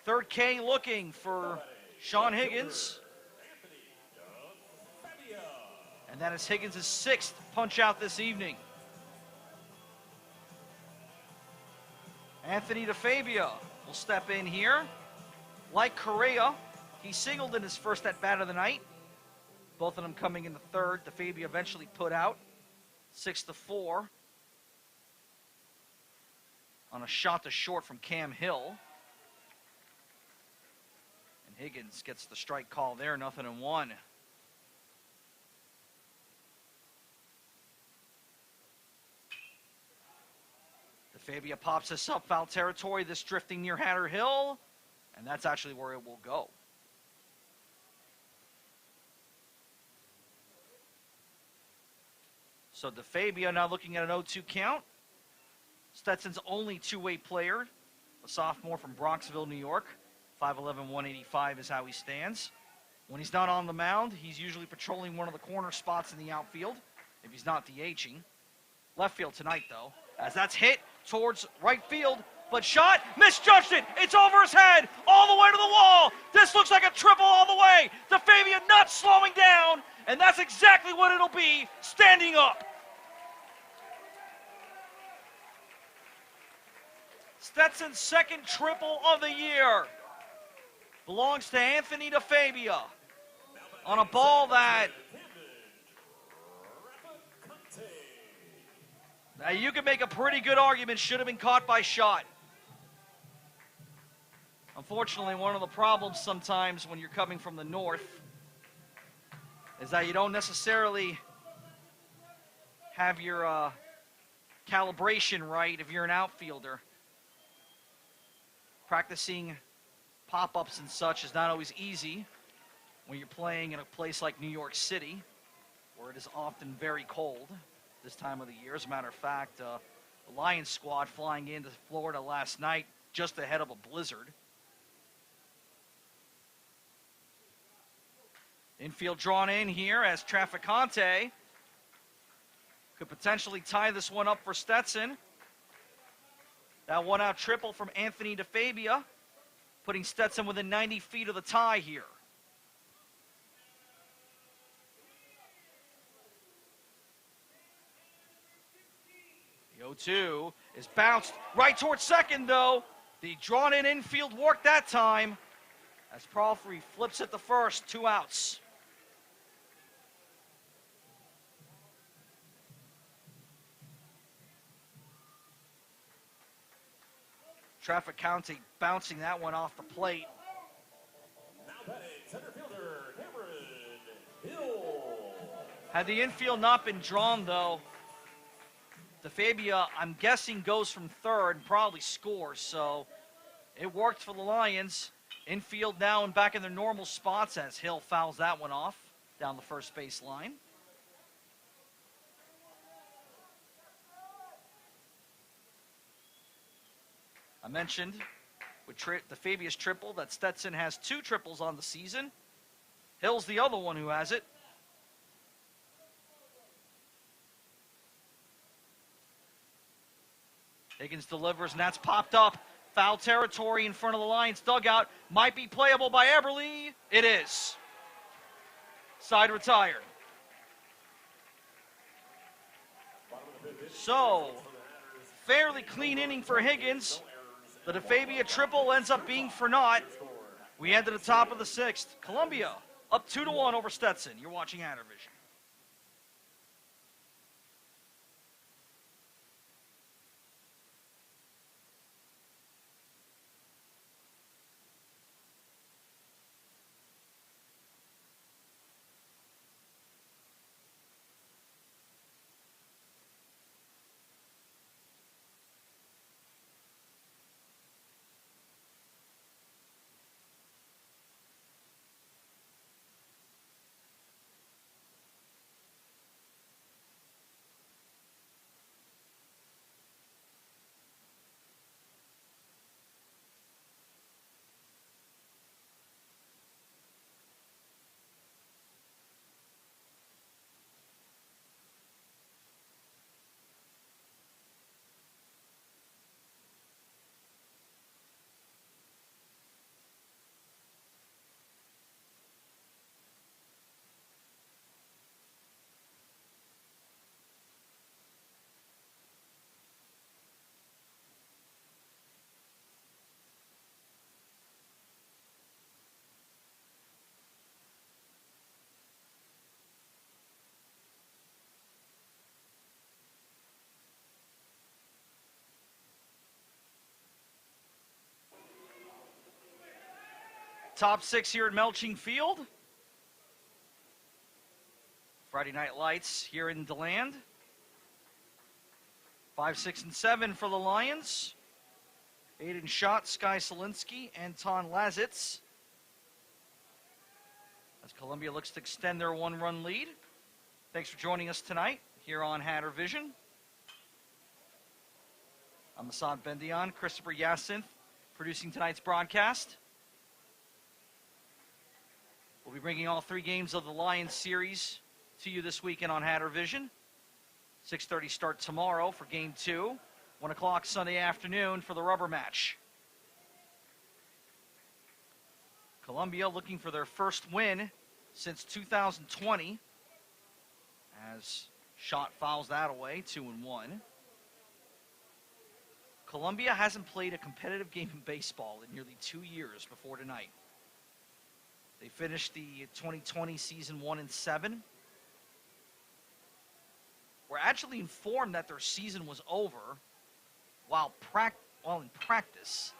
S1: 3rd K looking for Sean Higgins. And that is Higgins' 6th punch out this evening. Anthony DeFabia will step in here. Like Correa, he singled in his first at-bat of the night. Both of them coming in the 3rd. DeFabia eventually put out 6-4 on a shot to short from Cam Hill. And Higgins gets the strike call there, 0-1. DeFabia pops this up, foul territory, this drifting near Hatter Hill, and that's actually where it will go. So DeFabia now looking at an 0-2 count. Stetson's only two-way player, a sophomore from Bronxville, New York. 5'11", 185 is how he stands. When he's not on the mound, he's usually patrolling one of the corner spots in the outfield, if he's not DHing. Left field tonight, though, as that's hit towards right field, but shot, misjudged it. It's over his head, all the way to the wall. This looks like a triple all the way. DeFabia not slowing down, and that's exactly what it'll be, standing up. Stetson's second triple of the year belongs to Anthony DeFabia on a ball that now you can make a pretty good argument should have been caught by shot. Unfortunately, one of the problems sometimes when you're coming from the north is that you don't necessarily have your calibration right if you're an outfielder. Practicing pop-ups and such is not always easy when you're playing in a place like New York City, where it is often very cold this time of the year. As a matter of fact, the Lions squad flying into Florida last night just ahead of a blizzard. Infield drawn in here as Traficante could potentially tie this one up for Stetson. That one-out triple from Anthony DeFabia, putting Stetson within 90 feet of the tie here. The 0-2 is bounced right towards second, though. The drawn-in infield worked that time as Palfrey flips it to first, 2 outs. Traficante bouncing that one off the plate.
S2: Now batting, center fielder, Cameron Hill.
S1: Had the infield not been drawn, though, DeFabia, I'm guessing, goes from third and probably scores. So it worked for the Lions. Infield now and back in their normal spots as Hill fouls that one off down the first base line. I mentioned with DeFabia's triple that Stetson has 2 triples on the season. Hill's the other one who has it. Higgins delivers, and that's popped up. Foul territory in front of the Lions dugout. Might be playable by Eberle. It is. Side retired. So, fairly clean inning for Higgins. The DeFabia triple ends up being for naught. We end at the top of the 6th. Columbia up 2-1 over Stetson. You're watching Hatter Vision. Top 6 here at Melching Field. Friday Night Lights here in DeLand. 5, 6, and 7 for the Lions. Aiden Schott, Sky Solinsky, Anton Lazitz. As Columbia looks to extend their 1-run lead. Thanks for joining us tonight here on Hatter Vision. I'm Assad Bendian, Christopher Yacinth, producing tonight's broadcast. We'll be bringing all 3 games of the Lions series to you this weekend on Hatter Vision. 6:30 start tomorrow for Game 2. 1 o'clock Sunday afternoon for the rubber match. Columbia looking for their first win since 2020. As Schott fouls that away, 2-1. Columbia hasn't played a competitive game in baseball in nearly 2 years before tonight. They finished the 2020 season 1-7. We're actually informed that their season was over while in practice.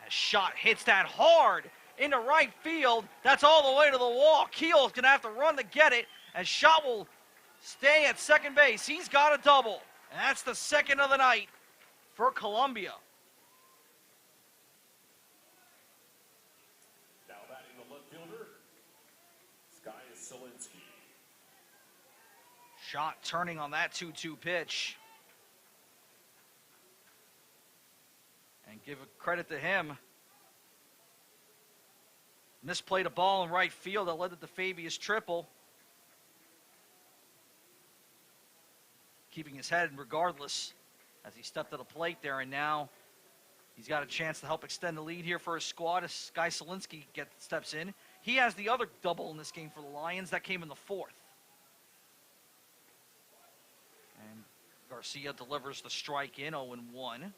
S1: As shot hits that hard into right field. That's all the way to the wall. Keel's going to have to run to get it, as shot will stay at second base. He's got a double. And that's the second of the night for Columbia.
S2: Now batting the left fielder, Stetson.
S1: Shot turning on that 2-2 pitch. And give credit to him. Misplayed a ball in right field that led to the Fabius triple. Keeping his head regardless as he stepped to the plate there, and now he's got a chance to help extend the lead here for his squad as Sky Selinski steps in. He has the other double in this game for the Lions. That came in the fourth. And Garcia delivers the strike in, 0-1.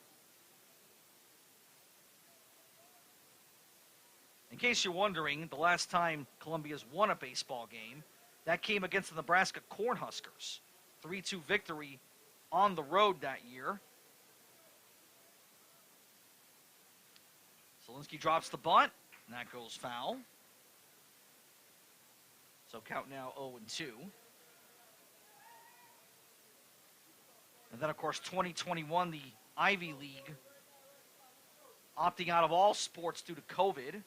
S1: In case you're wondering, the last time Columbia's won a baseball game, that came against the Nebraska Cornhuskers. 3-2 victory on the road that year. Selinski drops the bunt, and that goes foul. So count now 0-2. And then, of course, 2021, the Ivy League opting out of all sports due to COVID.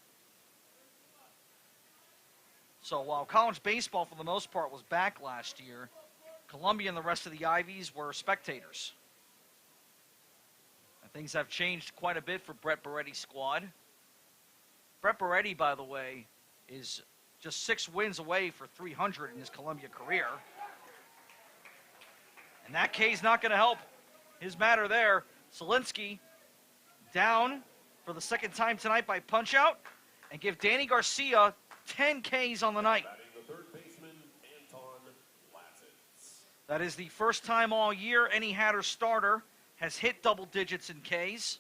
S1: So while college baseball, for the most part, was back last year, Columbia and the rest of the Ivies were spectators. And things have changed quite a bit for Brett Beretti's squad. Brett Beretti, by the way, is just 6 wins away for 300 in his Columbia career. And that K's not going to help his matter there. Selinski down for the second time tonight by punch-out, and give Danny Garcia 10 Ks on the night.
S2: The third baseman, Anton Lasitz.
S1: That is the first time all year any Hatter starter has hit double digits in Ks.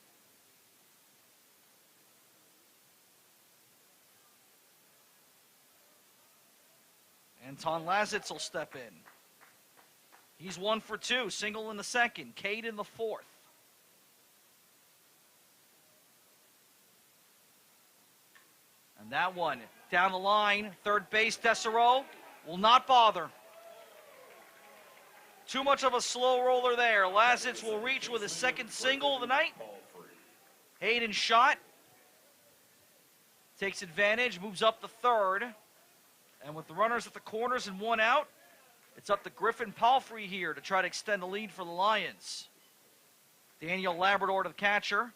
S1: Anton Lasitz will step in. He's 1 for 2, single in the second, K'd in the fourth. And that one down the line, third base, Dessereau will not bother. Too much of a slow roller there. Lasitz will reach with his second single of the night. Hayden shot. Takes advantage, moves up the third. And with the runners at the corners and 1 out, it's up to Griffin Palfrey here to try to extend the lead for the Lions. Daniel Labrador to the catcher.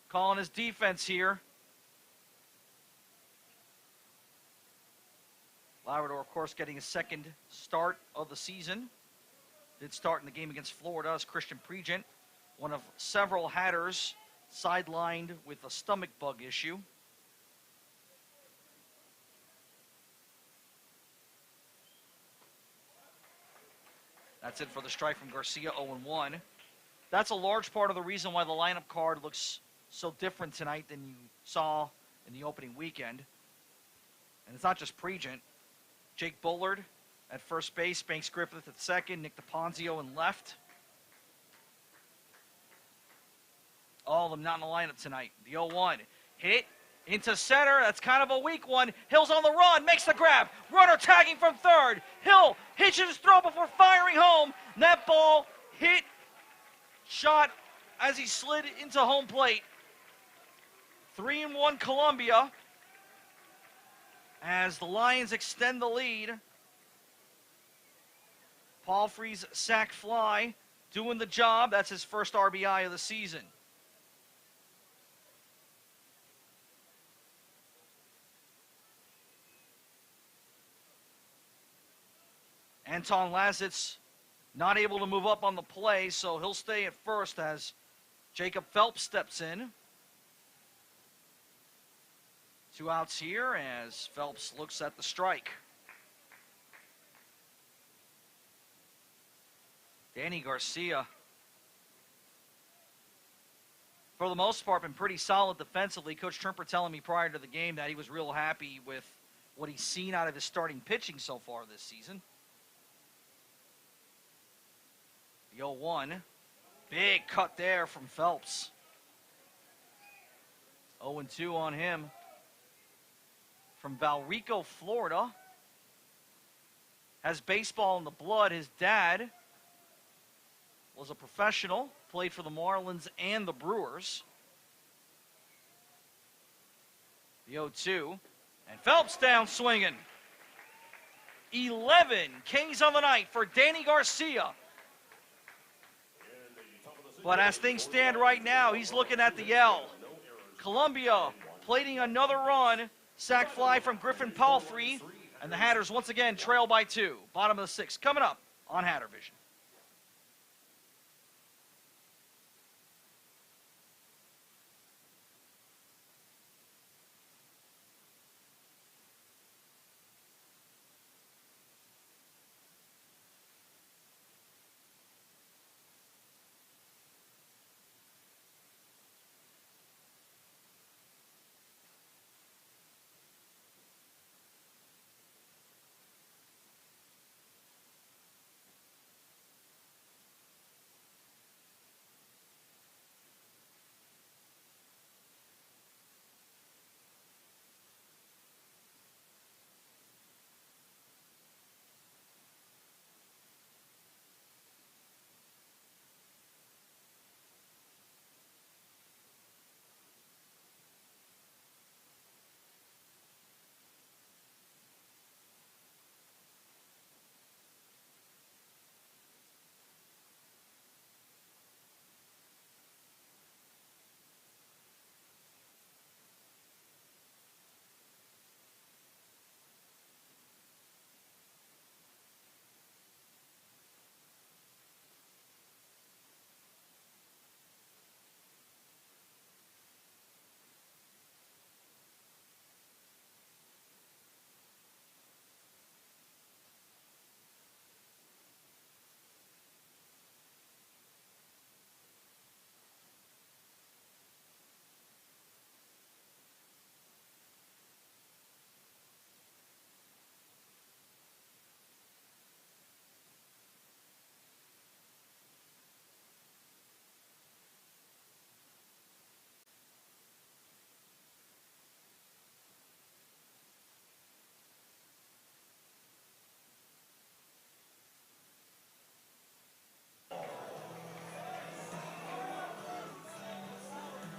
S1: Calling his defense here. Labrador, of course, getting his second start of the season. Did start in the game against Florida as Christian Pregent, one of several Hatters sidelined with a stomach bug issue. That's it for the strike from Garcia, 0-1. That's a large part of the reason why the lineup card looks so different tonight than you saw in the opening weekend. And it's not just Pregent. Jake Bullard at first base, Banks Griffith at second, Nick DePonzio in left. All of them not in the lineup tonight. The 0-1 hit into center. That's kind of a weak one. Hill's on the run, makes the grab. Runner tagging from third. Hill hitches his throw before firing home. And that ball hit, shot as he slid into home plate. 3-1 Columbia as the Lions extend the lead. Palfrey's sac fly doing the job. That's his first RBI of the season. Anton Lasitz not able to move up on the play, so he'll stay at first as Jacob Phelps steps in. 2 outs here as Phelps looks at the strike. Danny Garcia for the most part, been pretty solid defensively. Coach Trimper telling me prior to the game that he was real happy with what he's seen out of his starting pitching so far this season. The 0-1. Big cut there from Phelps. 0-2 on him. From Valrico, Florida. Has baseball in the blood. His dad was a professional, played for the Marlins and the Brewers. The 0-2. And Phelps down swinging. 11 Ks on the night for Danny Garcia. But as things stand right now, he's looking at the L. Columbia plating another run. Sac fly from Griffin Palfrey. And the Hatters once again trail by 2. Bottom of the 6th coming up on Hatter Vision.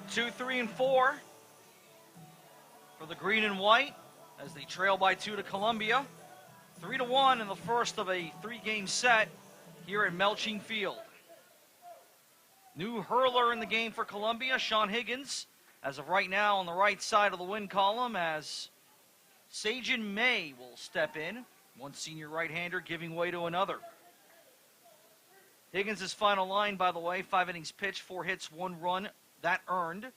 S1: Two, 3, and 4 for the green and white as they trail by 2 to Columbia. 3-1 in the first of a 3-game set here at Melching Field. New hurler in the game for Columbia, Sean Higgins, as of right now on the right side of the win column, as Sajin May will step in. One senior right-hander giving way to another. Higgins' final line, by the way, 5 innings pitched, 4 hits, 1 run. That earned.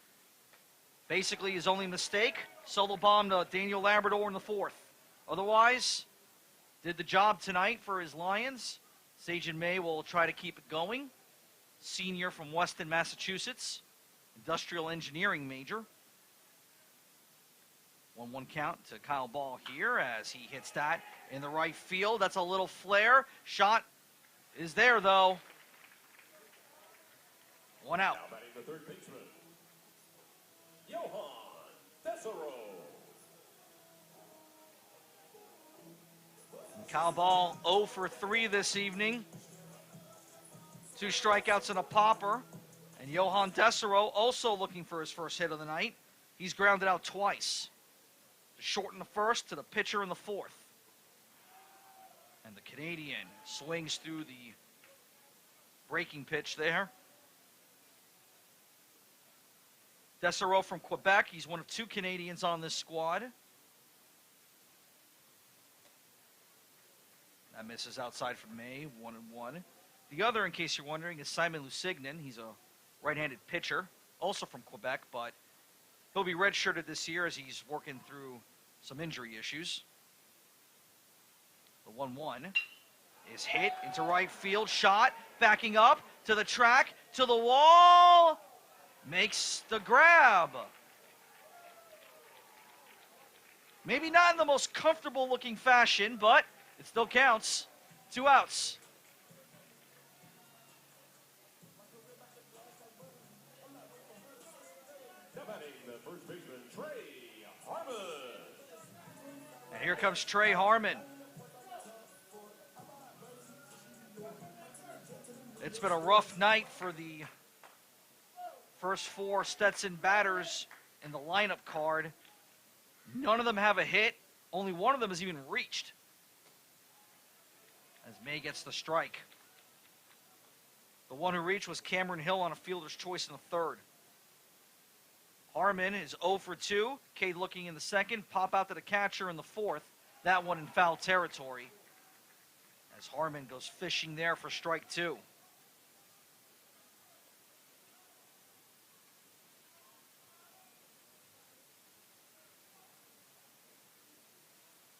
S1: Basically his only mistake, solo bomb to Daniel Labrador in the 4th. Otherwise, did the job tonight for his Lions. Sajin May will try to keep it going. Senior from Weston, Massachusetts. Industrial engineering major. 1-1 count to Kyle Ball here as he hits that in the right field. That's a little flare. Shot is there, though. 1 out.
S2: Now batting the third baseman, Johan Tesoro.
S1: Kyle Ball 0 for 3 this evening. 2 strikeouts and a popper. And Johan Tesoro also looking for his first hit of the night. He's grounded out twice. To shorten the first to the pitcher in the 4th. And the Canadian swings through the breaking pitch there. Tesoro from Quebec. He's one of 2 Canadians on this squad. That misses outside from May, 1-1. The other, in case you're wondering, is Simon Lusignan. He's a right-handed pitcher, also from Quebec, but he'll be redshirted this year as he's working through some injury issues. The 1-1 is hit into right field, shot, backing up to the track, to the wall, makes the grab. Maybe not in the most comfortable looking fashion, but it still counts. 2 outs.
S2: Now batting the first baseman, Trey Harmon.
S1: And here comes Trey Harmon. It's been a rough night for the first 4 Stetson batters in the lineup card. None of them have a hit. Only one of them has even reached. As May gets the strike. The one who reached was Cameron Hill on a fielder's choice in the third. Harmon is 0 for 2. Cade looking in the second. Pop out to the catcher in the fourth. That one in foul territory. As Harmon goes fishing there for strike 2.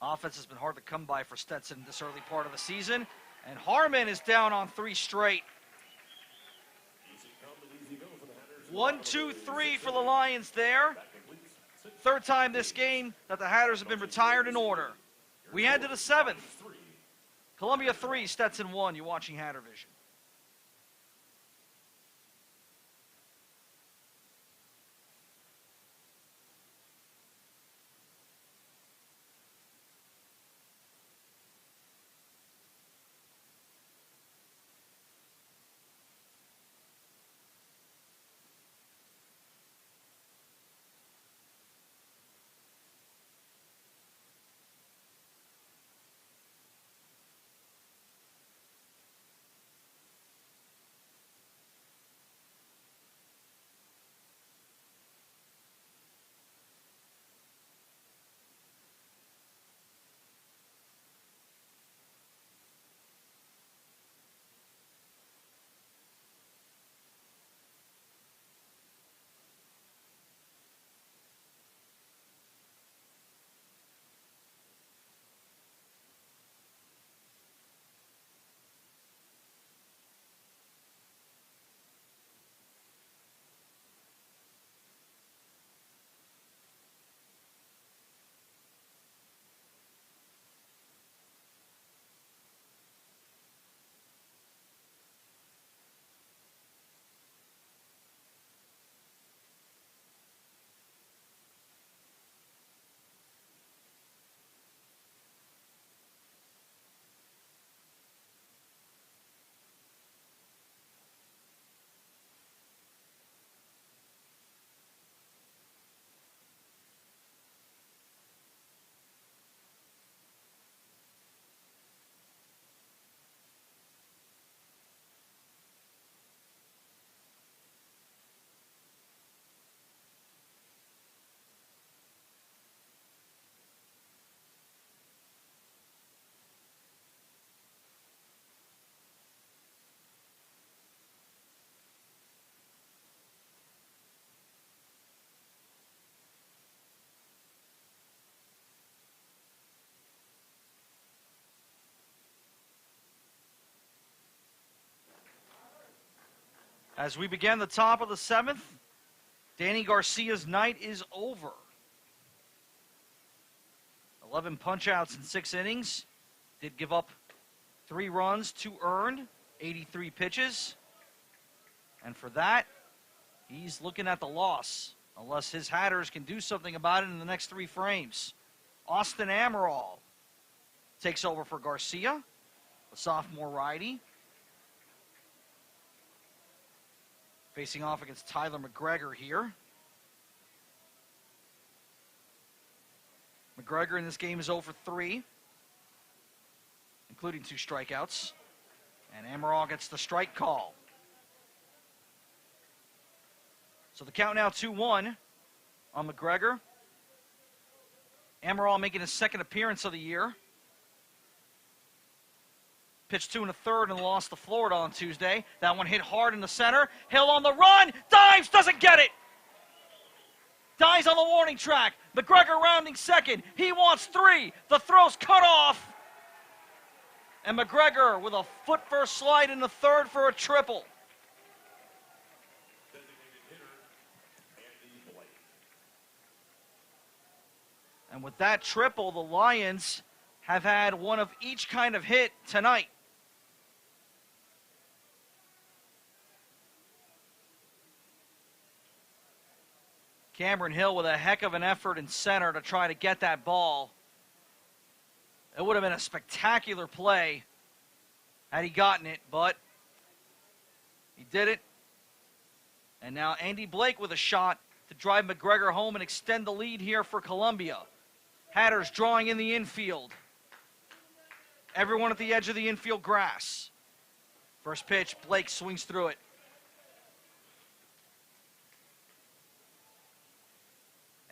S1: Offense has been hard to come by for Stetson this early part of the season. And Harmon is down on 3 straight. 1, 2, 3 for the Lions there. Third time this game that the Hatters have been retired in order. We head to the 7th. Columbia 3, Stetson 1. You're watching Hatter Vision. As we begin the top of the 7th, Danny Garcia's night is over. 11 punch-outs in 6 innings. Did give up 3 runs, 2 earned, 83 pitches. And for that, he's looking at the loss, unless his Hatters can do something about it in the next 3 frames. Austin Amaral takes over for Garcia, the sophomore righty. Facing off against Tyler McGregor here. McGregor in this game is 0 for 3, including 2 strikeouts. And Amaral gets the strike call. So the count now 2-1 on McGregor. Amaral making his 2nd appearance of the year. Pitched 2 1/3 and lost to Florida on Tuesday. That one hit hard in the center. Hill on the run. Dives, doesn't get it. Dives on the warning track. McGregor rounding second. He wants 3. The throw's cut off. And McGregor with a foot-first slide in the third for a triple. And with that triple, the Lions have had one of each kind of hit tonight. Cameron Hill with a heck of an effort in center to try to get that ball. It would have been a spectacular play had he gotten it, but he did it. And now Andy Blake with a shot to drive McGregor home and extend the lead here for Columbia. Hatters drawing in the infield. Everyone at the edge of the infield grass. First pitch, Blake swings through it.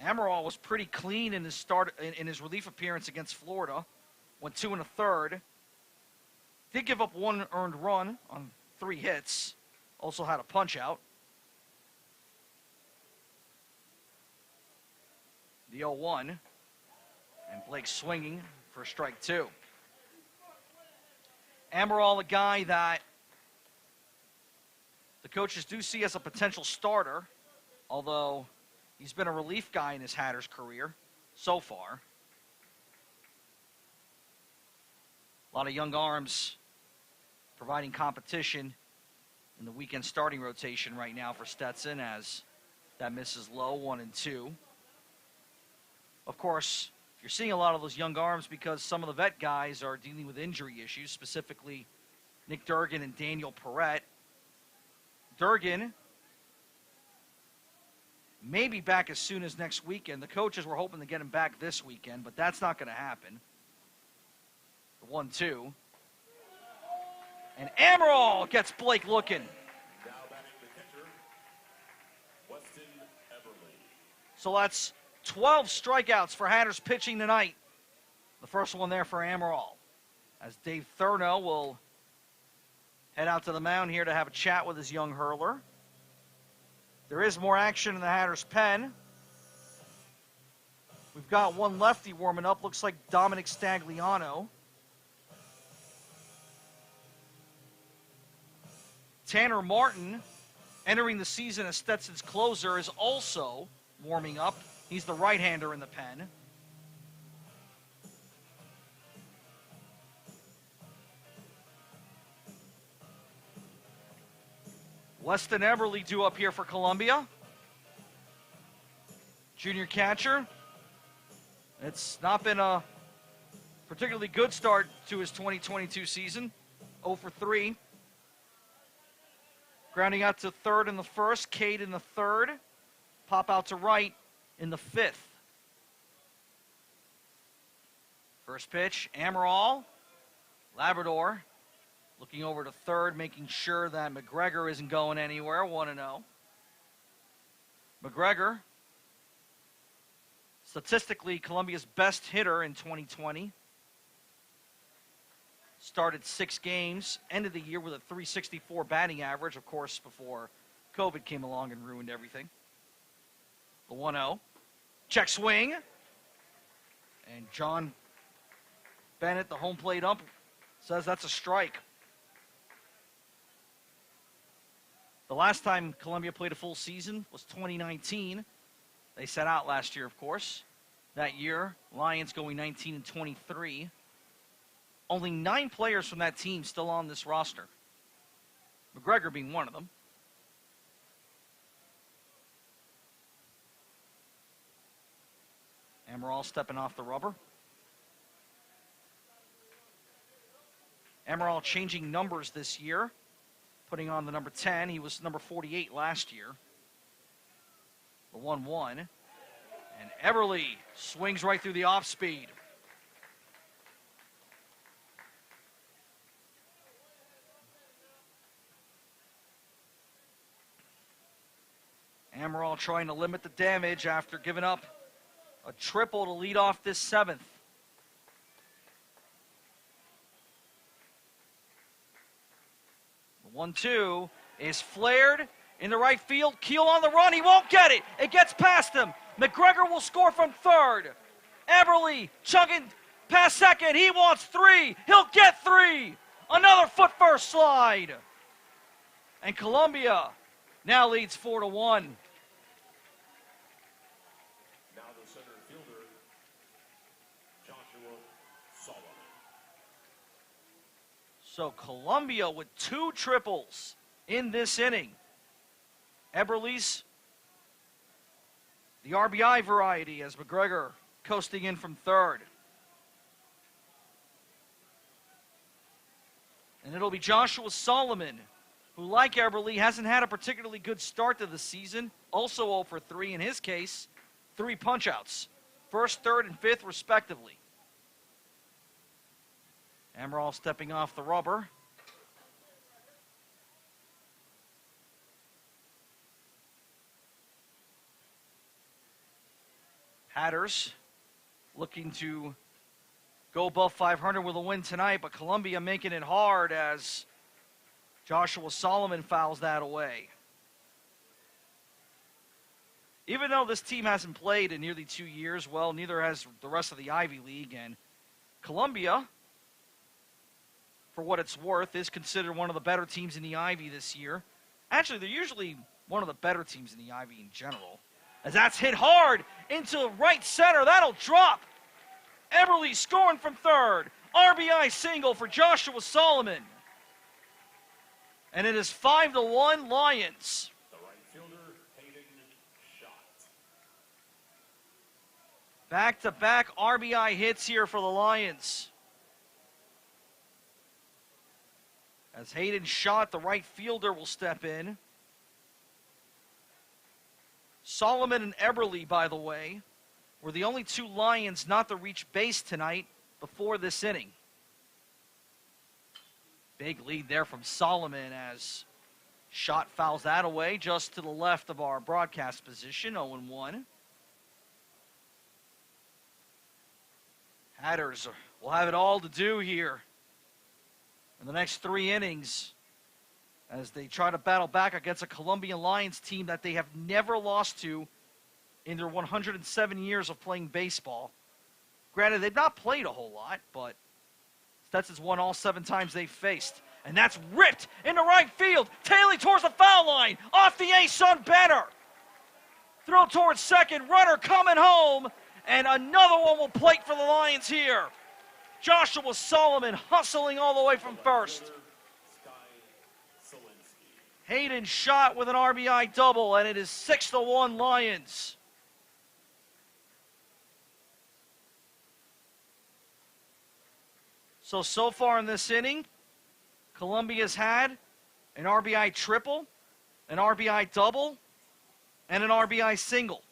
S1: Amaral was pretty clean in his relief appearance against Florida. Went 2 1/3. Did give up 1 earned run on 3 hits. Also had a punch out. The 0-1. And Blake swinging for strike 2. Amaral, a guy that the coaches do see as a potential starter, although he's been a relief guy in his Hatters career so far. A lot of young arms providing competition in the weekend starting rotation right now for Stetson, as that misses low, 1-2. Of course, you're seeing a lot of those young arms because some of the vet guys are dealing with injury issues, specifically Nick Durgan and Daniel Perrette. Durgan may be back as soon as next weekend. The coaches were hoping to get him back this weekend, but that's not going to happen. The 1-2. And Amaral gets Blake looking.
S2: Now batting the catcher, Weston Everly.
S1: So that's 12 strikeouts for Hatters pitching tonight. The first one there for Amaral. As Dave Thurno will head out to the mound here to have a chat with his young hurler. There is more action in the Hatters pen. We've got one lefty warming up. Looks like Dominic Stagliano. Tanner Martin, entering the season as Stetson's closer, is also warming up. He's the right-hander in the pen. Weston Everly due up here for Columbia. Junior catcher. It's not been a particularly good start to his 2022 season. 0 for 3. Grounding out to third in the first, Cade in the third. Pop out to right in the 5th. First pitch, Amaral, Labrador, looking over to third, making sure that McGregor isn't going anywhere, 1-0. McGregor, statistically Columbia's best hitter in 2020. Started 6 games, ended the year with a .364 batting average, of course, before COVID came along and ruined everything. The 1-0. Check swing. And John Bennett, the home plate ump, says that's a strike. The last time Columbia played a full season was 2019. They sat out last year, of course. That year, Lions going 19-23. Only 9 players from that team still on this roster. McGregor being one of them. Amaral stepping off the rubber. Amaral changing numbers this year, putting on the number 10. He was number 48 last year. The 1-1. And Everly swings right through the off speed. Amaral trying to limit the damage after giving up a triple to lead off this 7th. The 1-2 is flared in the right field. Keel on the run. He won't get it. It gets past him. McGregor will score from third. Everly chugging past second. He wants 3. He'll get 3. Another foot first slide. And Columbia now leads 4-1.
S2: Now the center fielder,
S1: So Columbia with 2 triples in this inning. Eberle's the RBI variety as McGregor coasting in from third. And it'll be Joshua Solomon, who, like Eberle, hasn't had a particularly good start to the season. Also 0 for 3 in his case. 3 punch-outs. First, third, and fifth, respectively. Amaral stepping off the rubber. Hatters looking to go above 500 with a win tonight, but Columbia making it hard as Joshua Solomon fouls that away. Even though this team hasn't played in nearly 2 years, well, neither has the rest of the Ivy League, and Columbia, for what it's worth, is considered one of the better teams in the Ivy this year. Actually, they're usually one of the better teams in the Ivy in general. As that's hit hard into right center, that'll drop. Eberle scoring from third. RBI single for Joshua Solomon. And it is 5-1 Lions.
S2: The right fielder, Hayden Schott.
S1: Back-to-back RBI hits here for the Lions. As Hayden Schott, the right fielder, will step in. Solomon and Eberle, by the way, were the only 2 Lions not to reach base tonight before this inning. Big lead there from Solomon as Schott fouls that away just to the left of our broadcast position, 0-1. Hatters will have it all to do here in the next 3 innings as they try to battle back against a Columbian Lions team that they have never lost to in their 107 years of playing baseball. Granted, they've not played a whole lot, but Stetson's won all 7 times they've faced. And that's ripped into right field. Taylor towards the foul line. Off the ace on Benner. Throw towards second. Runner coming home. And another one will plate for the Lions here. Joshua Solomon hustling all the way from first. Hayden Schott with an RBI double, and it is 6-1 Lions. So far in this inning, Columbia's had an RBI triple, an RBI double, and an RBI single.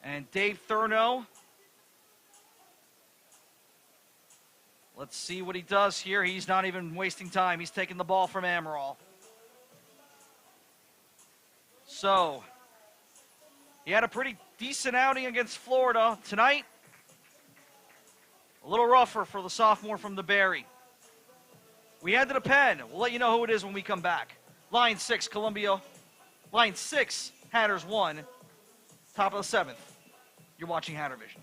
S1: And Dave Thurno, let's see what he does here. He's not even wasting time. He's taking the ball from Amaral. So, he had a pretty decent outing against Florida. Tonight, a little rougher for the sophomore from the Berry. We head to the pen. We'll let you know who it is when we come back. Line 6, Columbia. Line 6, Hatters 1. Top of the 7th. You're watching Hatter Vision.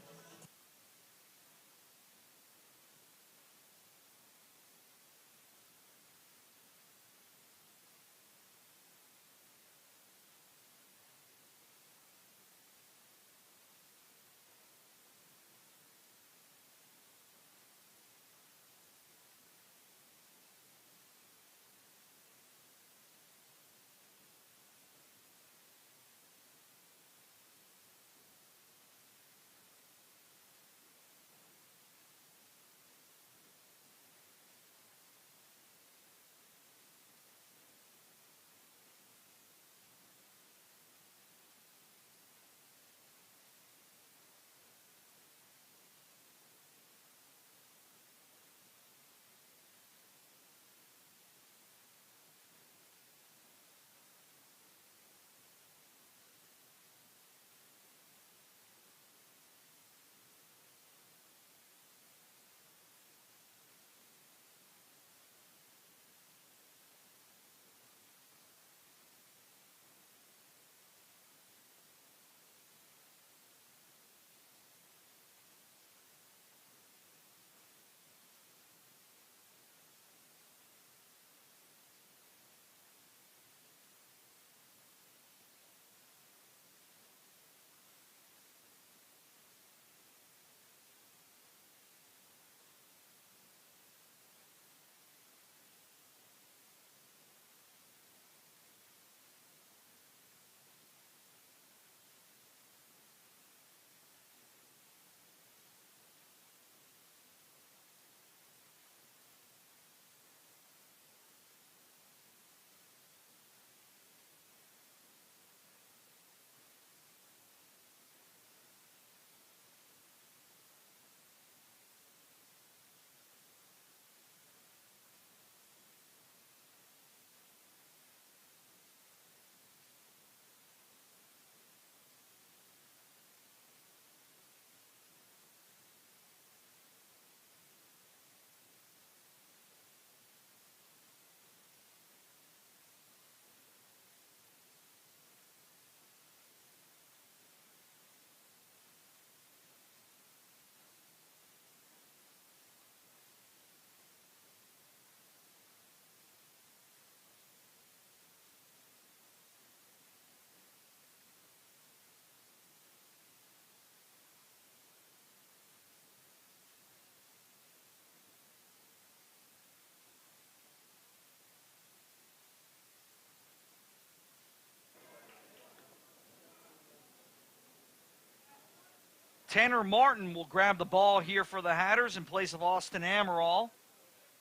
S1: Tanner Martin will grab the ball here for the Hatters in place of Austin Amaral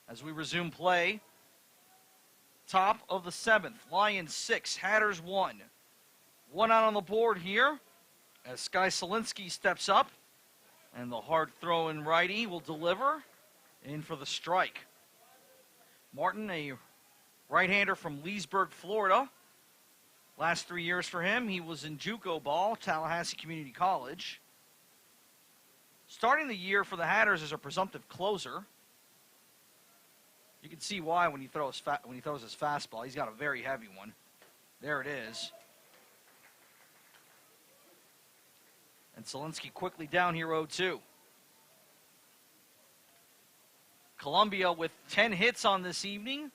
S1: as we resume play. Top of the 7th, Lions 6, Hatters 1. 1 out on the board here as Sky Solinsky steps up, and the hard-throwing righty will deliver in for the strike. Martin, a right-hander from Leesburg, Florida. Last 3 years for him, he was in JUCO ball, Tallahassee Community College. Starting the year for the Hatters as a presumptive closer. You can see why when he throws his fastball. He's got a very heavy one. There it is. And Solinsky quickly down here 0-2. Columbia with 10 hits on this evening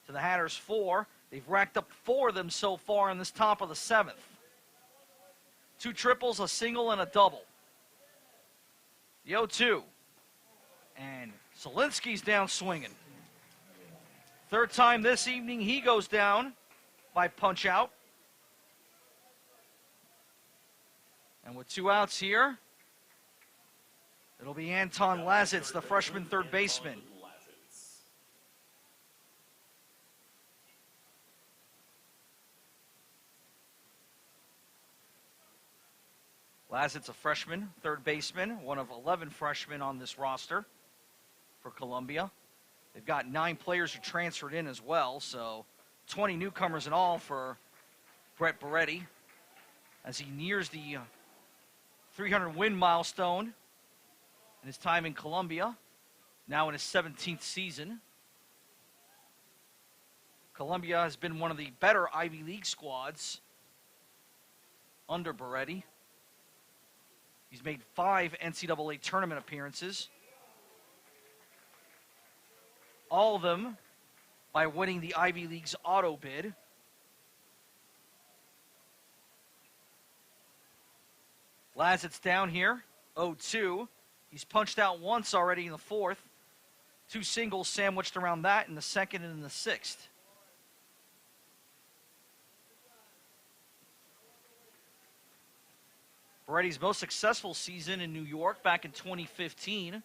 S1: to the Hatters 4. They've racked up 4 of them so far in this top of the 7th. 2 triples, a single, and a double. The 0-2. And Solinsky's down swinging. Third time this evening, he goes down by punch out. And with 2 outs here, it'll be Anton Lazitz, the freshman third baseman. Lazitz, a freshman, third baseman, one of 11 freshmen on this roster for Columbia. They've got 9 players who transferred in as well, so 20 newcomers in all for Brett Beretti as he nears the 300-win milestone in his time in Columbia, now in his 17th season. Columbia has been one of the better Ivy League squads under Beretti. He's made 5 NCAA tournament appearances. All of them by winning the Ivy League's auto bid. Lazitz down here, 0-2. He's punched out once already in the 4th. 2 singles sandwiched around that in the 2nd and in the 6th. Beretti's most successful season in New York back in 2015.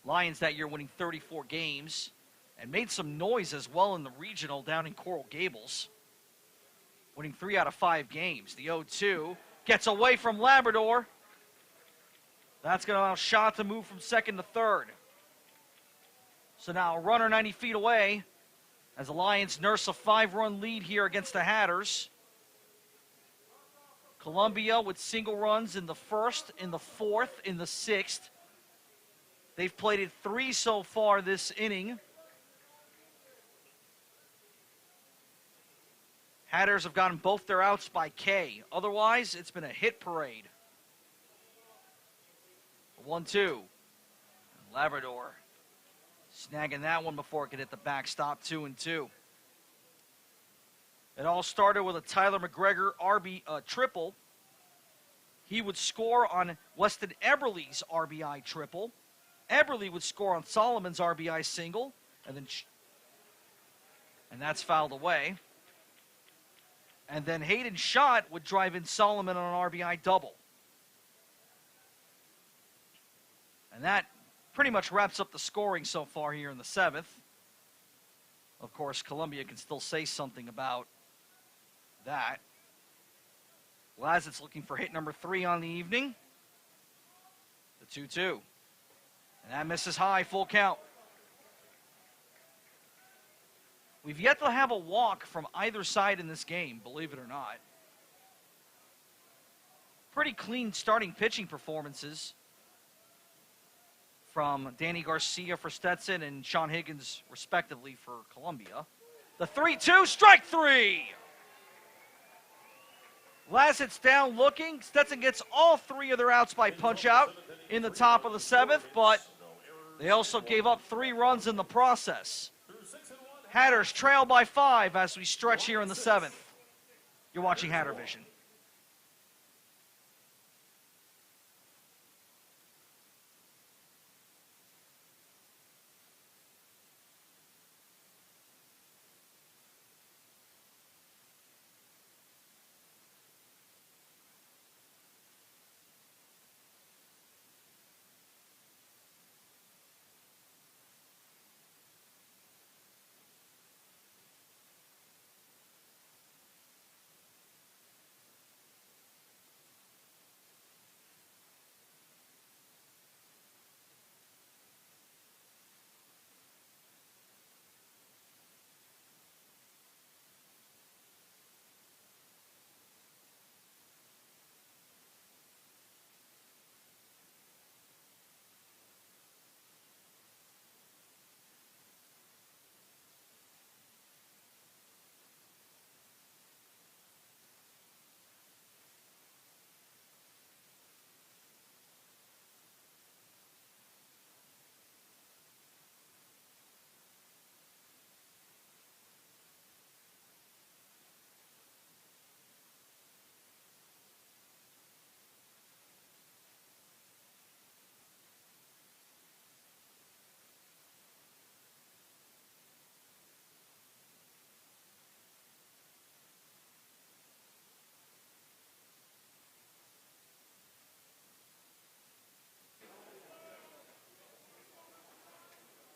S1: Lions that year winning 34 games and made some noise as well in the regional down in Coral Gables. Winning 3 out of 5 games. The 0-2 gets away from Labrador. That's going to allow Shot to move from 2nd to 3rd. So now a runner 90 feet away as the Lions nurse a 5-run lead here against the Hatters. Columbia with single runs in the 1st, in the 4th, in the 6th. They've plated 3 so far this inning. Hatters have gotten both their outs by K. Otherwise, it's been a hit parade. 1-2. Labrador snagging that one before it could hit the backstop, 2-2. It all started with a Tyler McGregor triple. He would score on Weston Eberle's RBI triple. Eberle would score on Solomon's RBI single, and that's fouled away. And then Hayden Schott would drive in Solomon on an RBI double. And that pretty much wraps up the scoring so far here in the 7th. Of course, Columbia can still say something about that. Lazitz looking for hit number 3 on the evening. The 2-2. And that misses high, full count. We've yet to have a walk from either side in this game, believe it or not. Pretty clean starting pitching performances from Danny Garcia for Stetson and Sean Higgins, respectively, for Columbia. The 3-2, strike 3! Lazitz down looking. Stetson gets all 3 of their outs by punch-out in the top of the 7th, but they also gave up 3 runs in the process. Hatters trail by 5 as we stretch here in the 7th. You're watching Hatter Vision.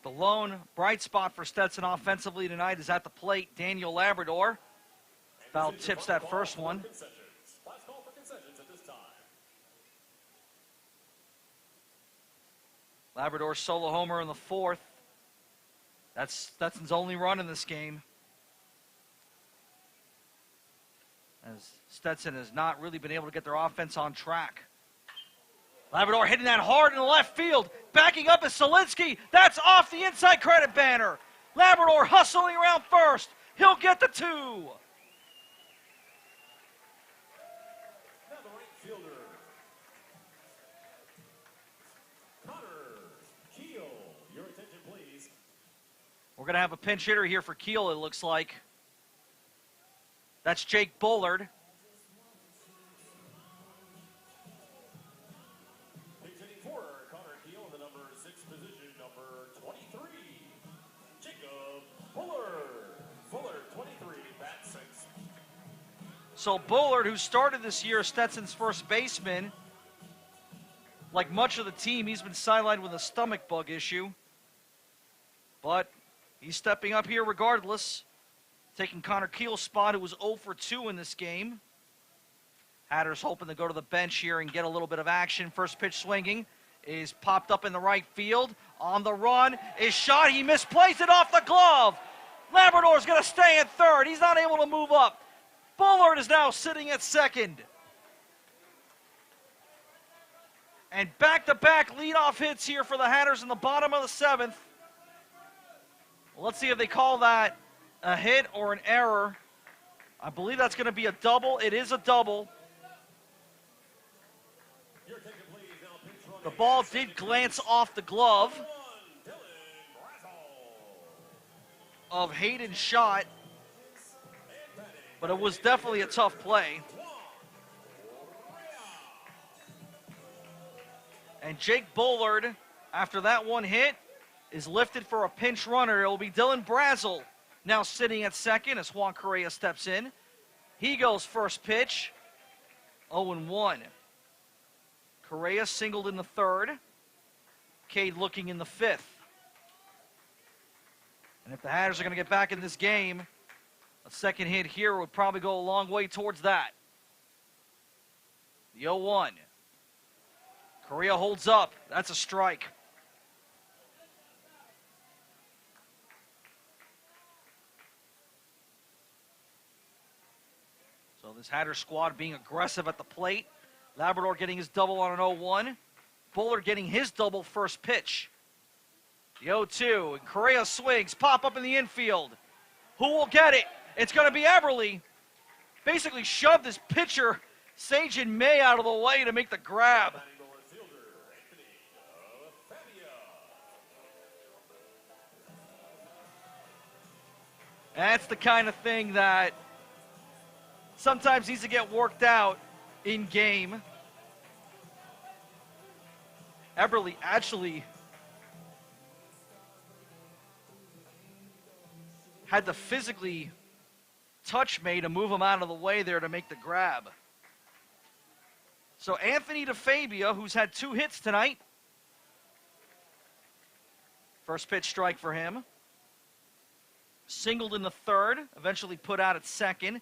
S1: The lone bright spot for Stetson offensively tonight is at the plate, Daniel Labrador. Foul tips that first one.
S2: Last call for concessions at this time.
S1: Labrador solo homer in the fourth. That's Stetson's only run in this game, as Stetson has not really been able to get their offense on track. Labrador hitting that hard in the left field. Backing up is Solinsky. That's off the inside credit banner. Labrador hustling around first. He'll get the 2.
S2: Now the right fielder, Connor Keel. Your attention, please.
S1: We're going to have a pinch hitter here for Kiel, it looks like. That's Jake Bullard.
S2: Pinch hitting for Connor Keel in the number 6 position, number 23, Jacob Bullard. Bullard, 23, bat 6.
S1: So Bullard, who started this year as Stetson's first baseman, like much of the team, he's been sidelined with a stomach bug issue. But he's stepping up here regardless, taking Connor Keel's spot, who was 0 for 2 in this game. Hatters hoping to go to the bench here and get a little bit of action. First pitch swinging is popped up in the right field. On the run is shot. He misplaced it off the glove. Labrador's going to stay at third. He's not able to move up. Bullard is now sitting at second. And back-to-back leadoff hits here for the Hatters in the bottom of the 7th. Well, let's see if they call that a hit or an error. I believe that's going to be a double. It is a double. The ball did glance off the glove of Hayden Schott, but it was definitely a tough play. And Jake Bullard, after that one hit, is lifted for a pinch runner. It will be Dylan Brazel now sitting at second as Juan Correa steps in. He goes first pitch, 0-1. Correa singled in the third. Cade looking in the 5th. And if the Hatters are going to get back in this game, a second hit here would probably go a long way towards that. The 0-1. Correa holds up. That's a strike. So this Hatter squad being aggressive at the plate. Labrador getting his double on an 0-1. Bullard getting his double first pitch. The 0-2, and Correa swings, pop up in the infield. Who will get it? It's going to be Eberle. Basically shoved his pitcher, Sajin May, out of the way to make the grab. That's the kind of thing that sometimes needs to get worked out in game. Eberle actually had to physically touch May to move him out of the way there to make the grab. So Anthony DeFabia, who's had 2 hits tonight. First pitch strike for him. Singled in the third, eventually put out at second.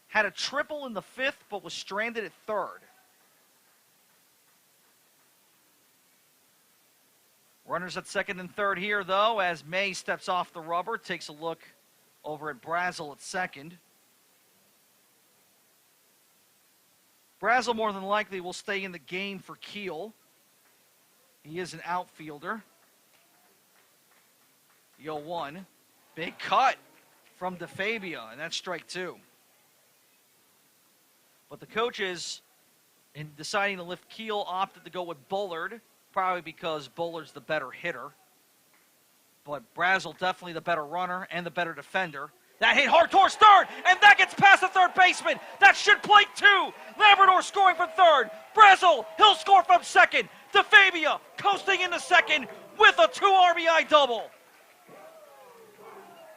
S1: Had a triple in the 5th, but was stranded at third. Runners at second and third here, though, as May steps off the rubber, takes a look over at Brazel at second. Brazel more than likely will stay in the game for Kiel. He is an outfielder. The 0-1. Big cut from DeFabia, and that's strike 2. But the coaches, in deciding to lift Kiel, opted to go with Bullard, probably because Bullard's the better hitter. But Brazel definitely the better runner and the better defender. That hit hard towards third, and that gets past the third baseman. That should play 2. Labrador scoring from third. Brazel, he'll score from second. DeFabia coasting into second with a 2 RBI double.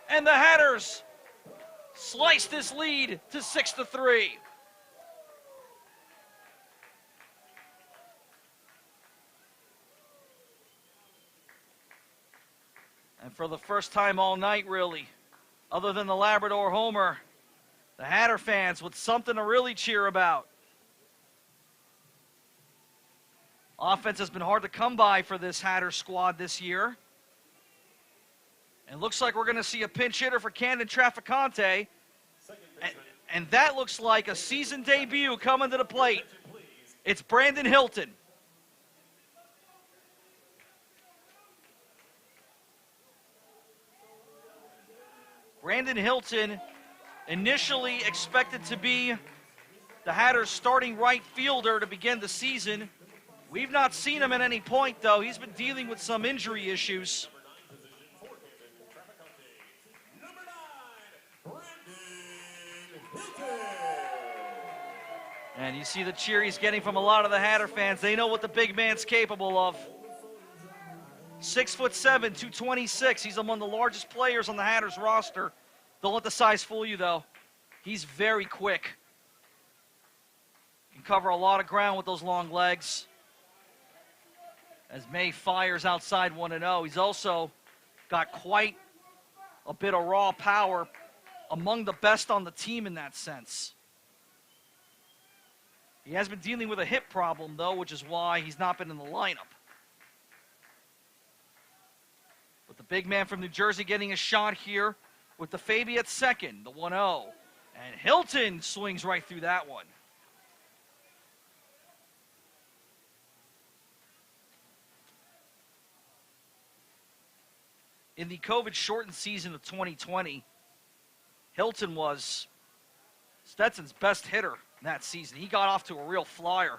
S1: And the Hatters slice this lead to 6-3. And for the first time all night, really, other than the Labrador homer, the Hatter fans with something to really cheer about. Offense has been hard to come by for this Hatter squad this year. And looks like we're going to see a pinch hitter for Camden Traficante. And that looks like a season debut coming to the plate. It's Brandon Hilton. Brandon Hilton, initially expected to be the Hatters' starting right fielder to begin the season. We've not seen him at any point, though. He's been dealing with some injury issues. And you see the cheer he's getting from a lot of the Hatter fans. They know what the big man's capable of. 6'7", 226. He's among the largest players on the Hatters roster. Don't let the size fool you, though. He's very quick. Can cover a lot of ground with those long legs. As May fires outside 1-0. He's also got quite a bit of raw power, among the best on the team in that sense. He has been dealing with a hip problem, though, which is why he's not been in the lineup. But the big man from New Jersey getting a shot here with the Fabi at second, the 1-0. And Hilton swings right through that one. In the COVID-shortened season of 2020, Hilton was Stetson's best hitter in that season. He got off to a real flyer.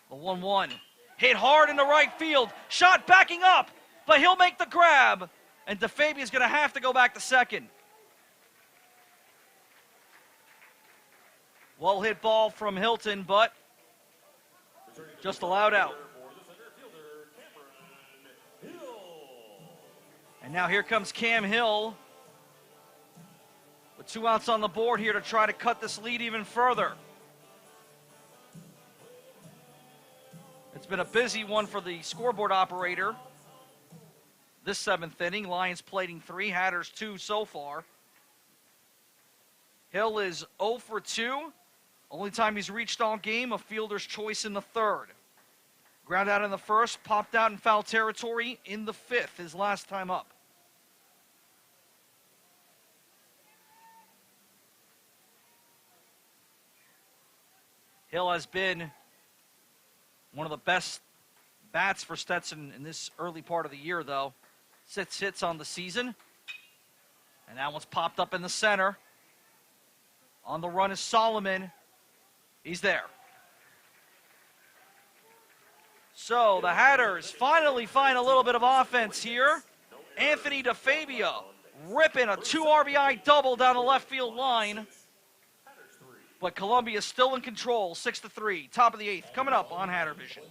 S1: The 1-1. Hit hard in the right field. Shot backing up, but he'll make the grab. And DeFabi is going to have to go back to second. Well hit ball from Hilton, but just allowed out. And now here comes Cam Hill with 2 outs on the board here to try to cut this lead even further. It's been a busy one for the scoreboard operator this 7th inning. Lions plating 3, Hatters 2 so far. Hill is 0 for 2. Only time he's reached all game, a fielder's choice in the 3rd. Ground out in the 1st, popped out in foul territory in the 5th, his last time up. Hill has been one of the best bats for Stetson in this early part of the year, though. 6 hits on the season. And that one's popped up in the center. On the run is Solomon. He's there. So the Hatters finally find a little bit of offense here. Anthony DeFabio ripping a 2 RBI double down the left field line. But Columbia is still in control, 6-3, top of the 8th, coming up on Hatter Vision.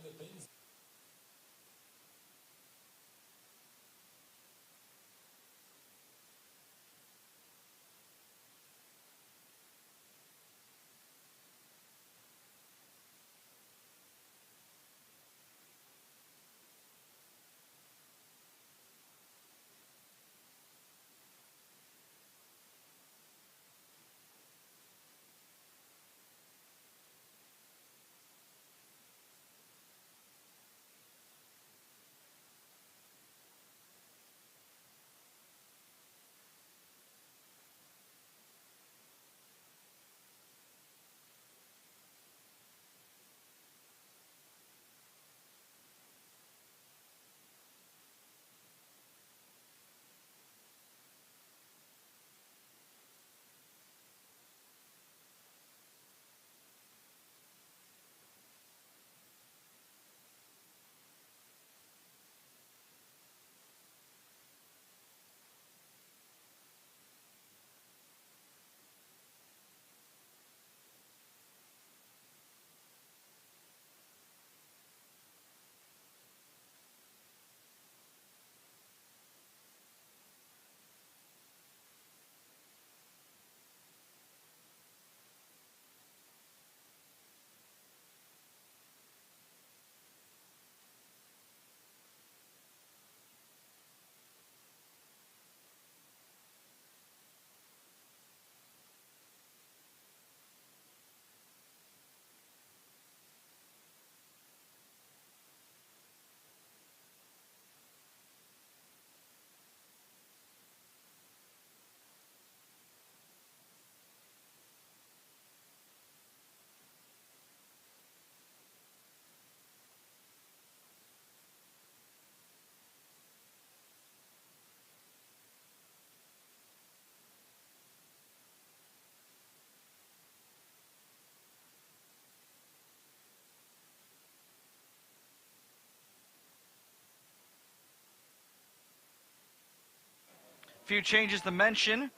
S1: few changes to mention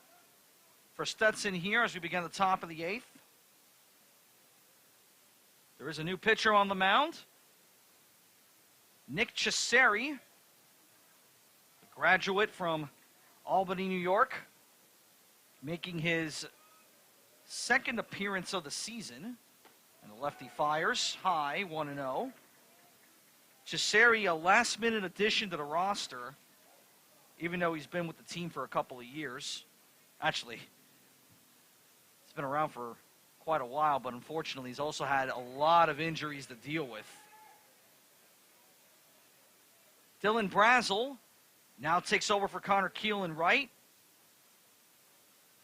S1: for Stetson here as we begin the top of the 8th. There is a new pitcher on the mound. Nick Cesari, a graduate from Albany, New York, making his second appearance of the season. And the lefty fires high, 1-0. Cesari, a last-minute addition to the roster, even though he's been with the team for a couple of years. Actually, he's been around for quite a while, but unfortunately he's also had a lot of injuries to deal with. Dylan Brazel now takes over for Connor Keelan right.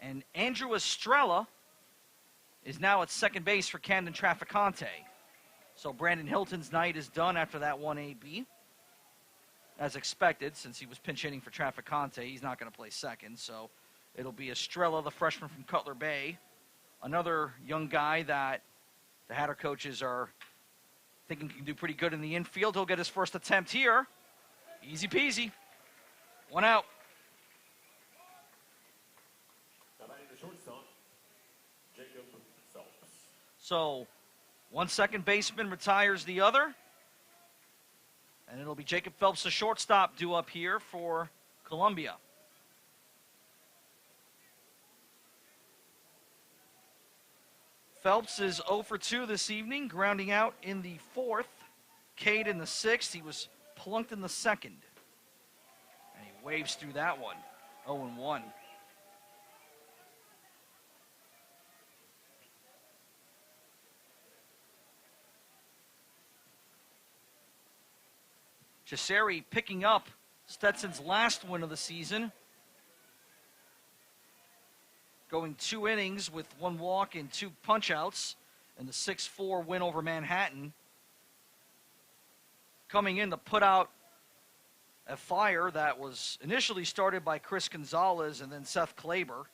S1: And Andrew Estrella is now at second base for Camden Traficante. So Brandon Hilton's night is done after that 1AB. As expected, since he was pinch hitting for Traficante, he's not going to play second. So it'll be Estrella, the freshman from Cutler Bay. Another young guy that the Hatter coaches are thinking can do pretty good in the infield. He'll get his first attempt here. Easy peasy. 1 out.
S2: Now batting the shortstop, Jacob Phelps.
S1: So one second baseman retires the other. And it'll be Jacob Phelps, the shortstop, due up here for Columbia. Phelps is 0 for 2 this evening, grounding out in the 4th, Cade in the 6th. He was plunked in the 2nd. And he waves through that one, 0-1. Cesari picking up Stetson's last win of the season. Going 2 innings with 1 walk and 2 punch-outs in the 6-4 win over Manhattan. Coming in to put out a fire that was initially started by Chris Gonzalez and then Seth Klaber.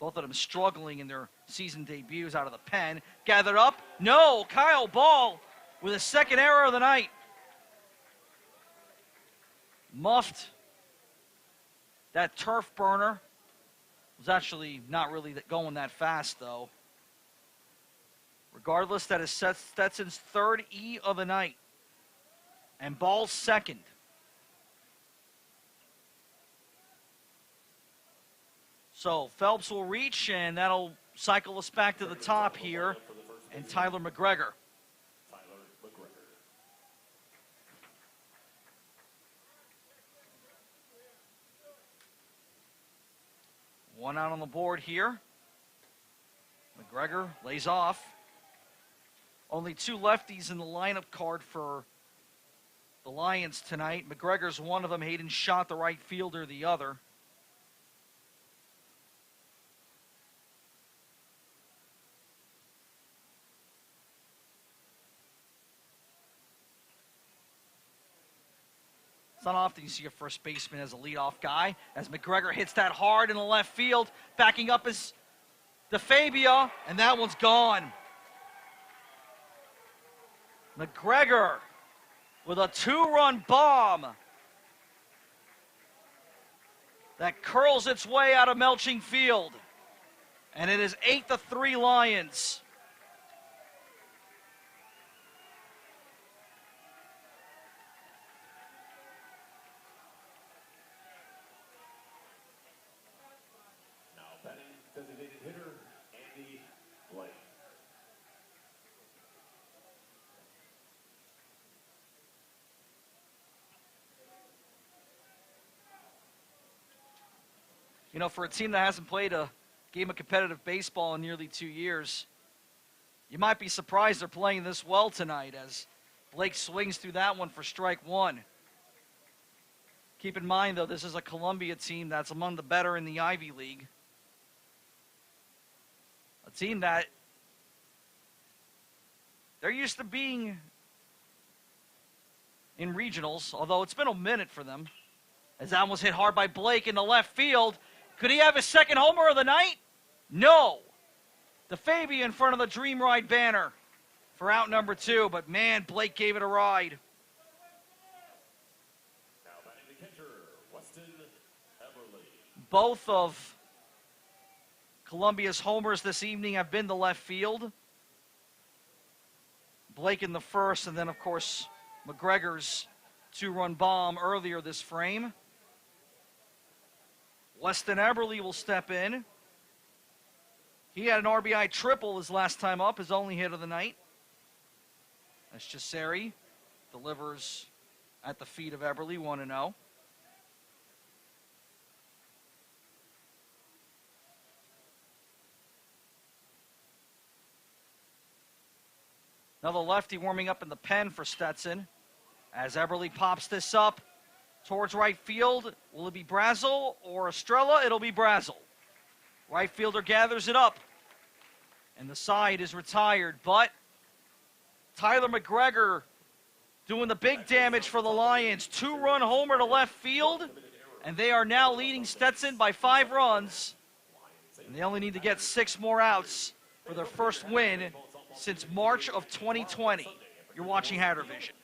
S1: Both of them struggling in their season debuts out of the pen. Gathered up. No, Kyle Ball with a second error of the night. Muffed. That turf burner was actually not really going that fast, though. Regardless, that is Stetson's 3rd E of the night. And Ball's 2nd. So Phelps will reach, and that'll cycle us back to the top here. And Tyler McGregor. One out on the board here. McGregor lays off. Only 2 lefties in the lineup card for the Lions tonight. McGregor's one of them. Hayden Schott, the right fielder, the other. It's not often you see a first baseman as a leadoff guy. As McGregor hits that hard in the left field, backing up is DeFabia, and that one's gone. McGregor with a 2-run bomb that curls its way out of Melching Field. And it is 8-3 Lions.
S2: Now batting designated hitter, Andy Blake.
S1: You know, for a team that hasn't played a game of competitive baseball in nearly 2 years, you might be surprised they're playing this well tonight as Blake swings through that one for strike 1. Keep in mind, though, this is a Columbia team that's among the better in the Ivy League. A team that they're used to being in regionals, although it's been a minute for them. As that was hit hard by Blake in the left field. Could he have his second homer of the night? No. DeFabia in front of the Dream Ride banner for out number 2, but man, Blake gave it a ride.
S2: Now batting the catcher, Weston Everly.
S1: Both of Columbia's homers this evening have been to left field. Blake in the first, and then, of course, McGregor's two-run bomb earlier this frame. Weston Eberle will step in. He had an RBI triple his last time up, his only hit of the night. As Chisari delivers at the feet of Eberle, 1-0. Another lefty warming up in the pen for Stetson. As Eberle pops this up towards right field, will it be Brazel or Estrella? It'll be Brazel. Right fielder gathers it up, and the side is retired. But Tyler McGregor doing the big damage for the Lions. Two-run homer to left field, and they are now leading Stetson by 5 runs. And they only need to get 6 more outs for their first win since March of 2020. You're watching Hatter Vision.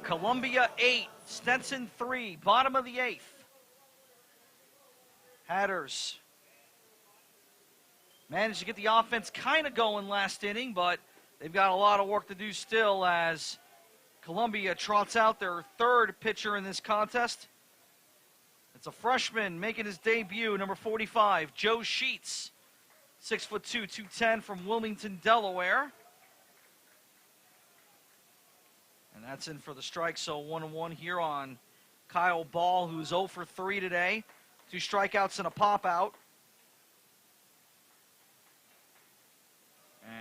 S1: Columbia 8, Stetson 3, bottom of the 8th. Hatters managed to get the offense kind of going last inning, but they've got a lot of work to do still as Columbia trots out their 3rd pitcher in this contest. It's a freshman making his debut, number 45, Joe Sheets, 6'2", 210 from Wilmington, Delaware. And that's in for the strike, so 1-1 here on Kyle Ball, who's 0 for 3 today. 2 strikeouts and a pop-out.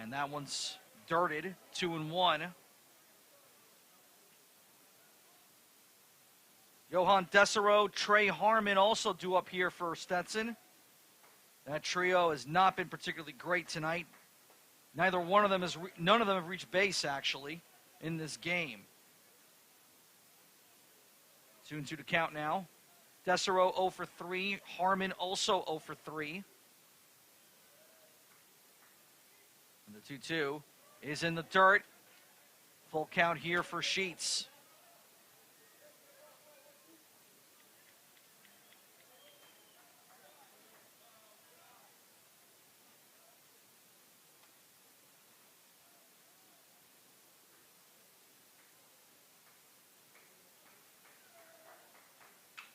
S1: And that one's dirted, 2-1. Johan Desero, Trey Harmon also due up here for Stetson. That trio has not been particularly great tonight. None of them have reached base, actually, in this game. 2-2 to count now. Desero 0 for 3. Harmon also 0 for 3. And the 2-2 is in the dirt. Full count here for Sheets.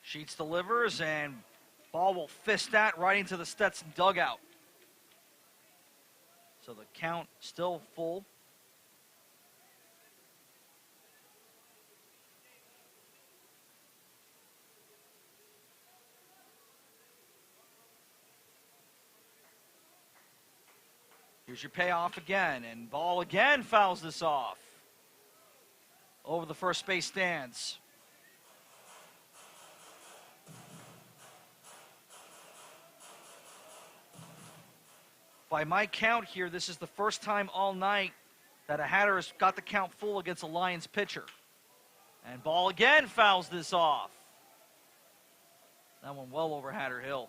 S1: Sheets delivers, and ball will fist that right into the Stetson dugout. So the count still full. Here's your payoff again, and ball again fouls this off. Over the first base stands. By my count here, this is the first time all night that a Hatter has got the count full against a Lions pitcher. And ball again fouls this off. That one well over Hatter Hill.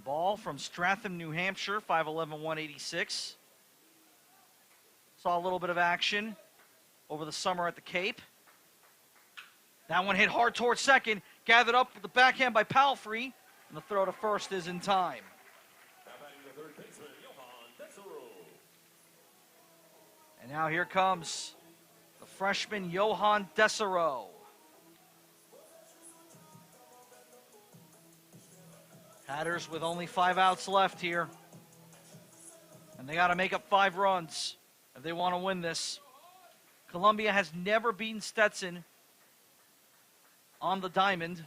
S1: Ball from Stratham, New Hampshire, 5'11", 186. Saw a little bit of action over the summer at the Cape. That one hit hard towards second, gathered up with the backhand by Palfrey. And the throw to first is in time. And now here comes the freshman Johan Desero. Hatters with only 5 outs left here. And they got to make up 5 runs if they want to win this. Columbia has never beaten Stetson on the diamond.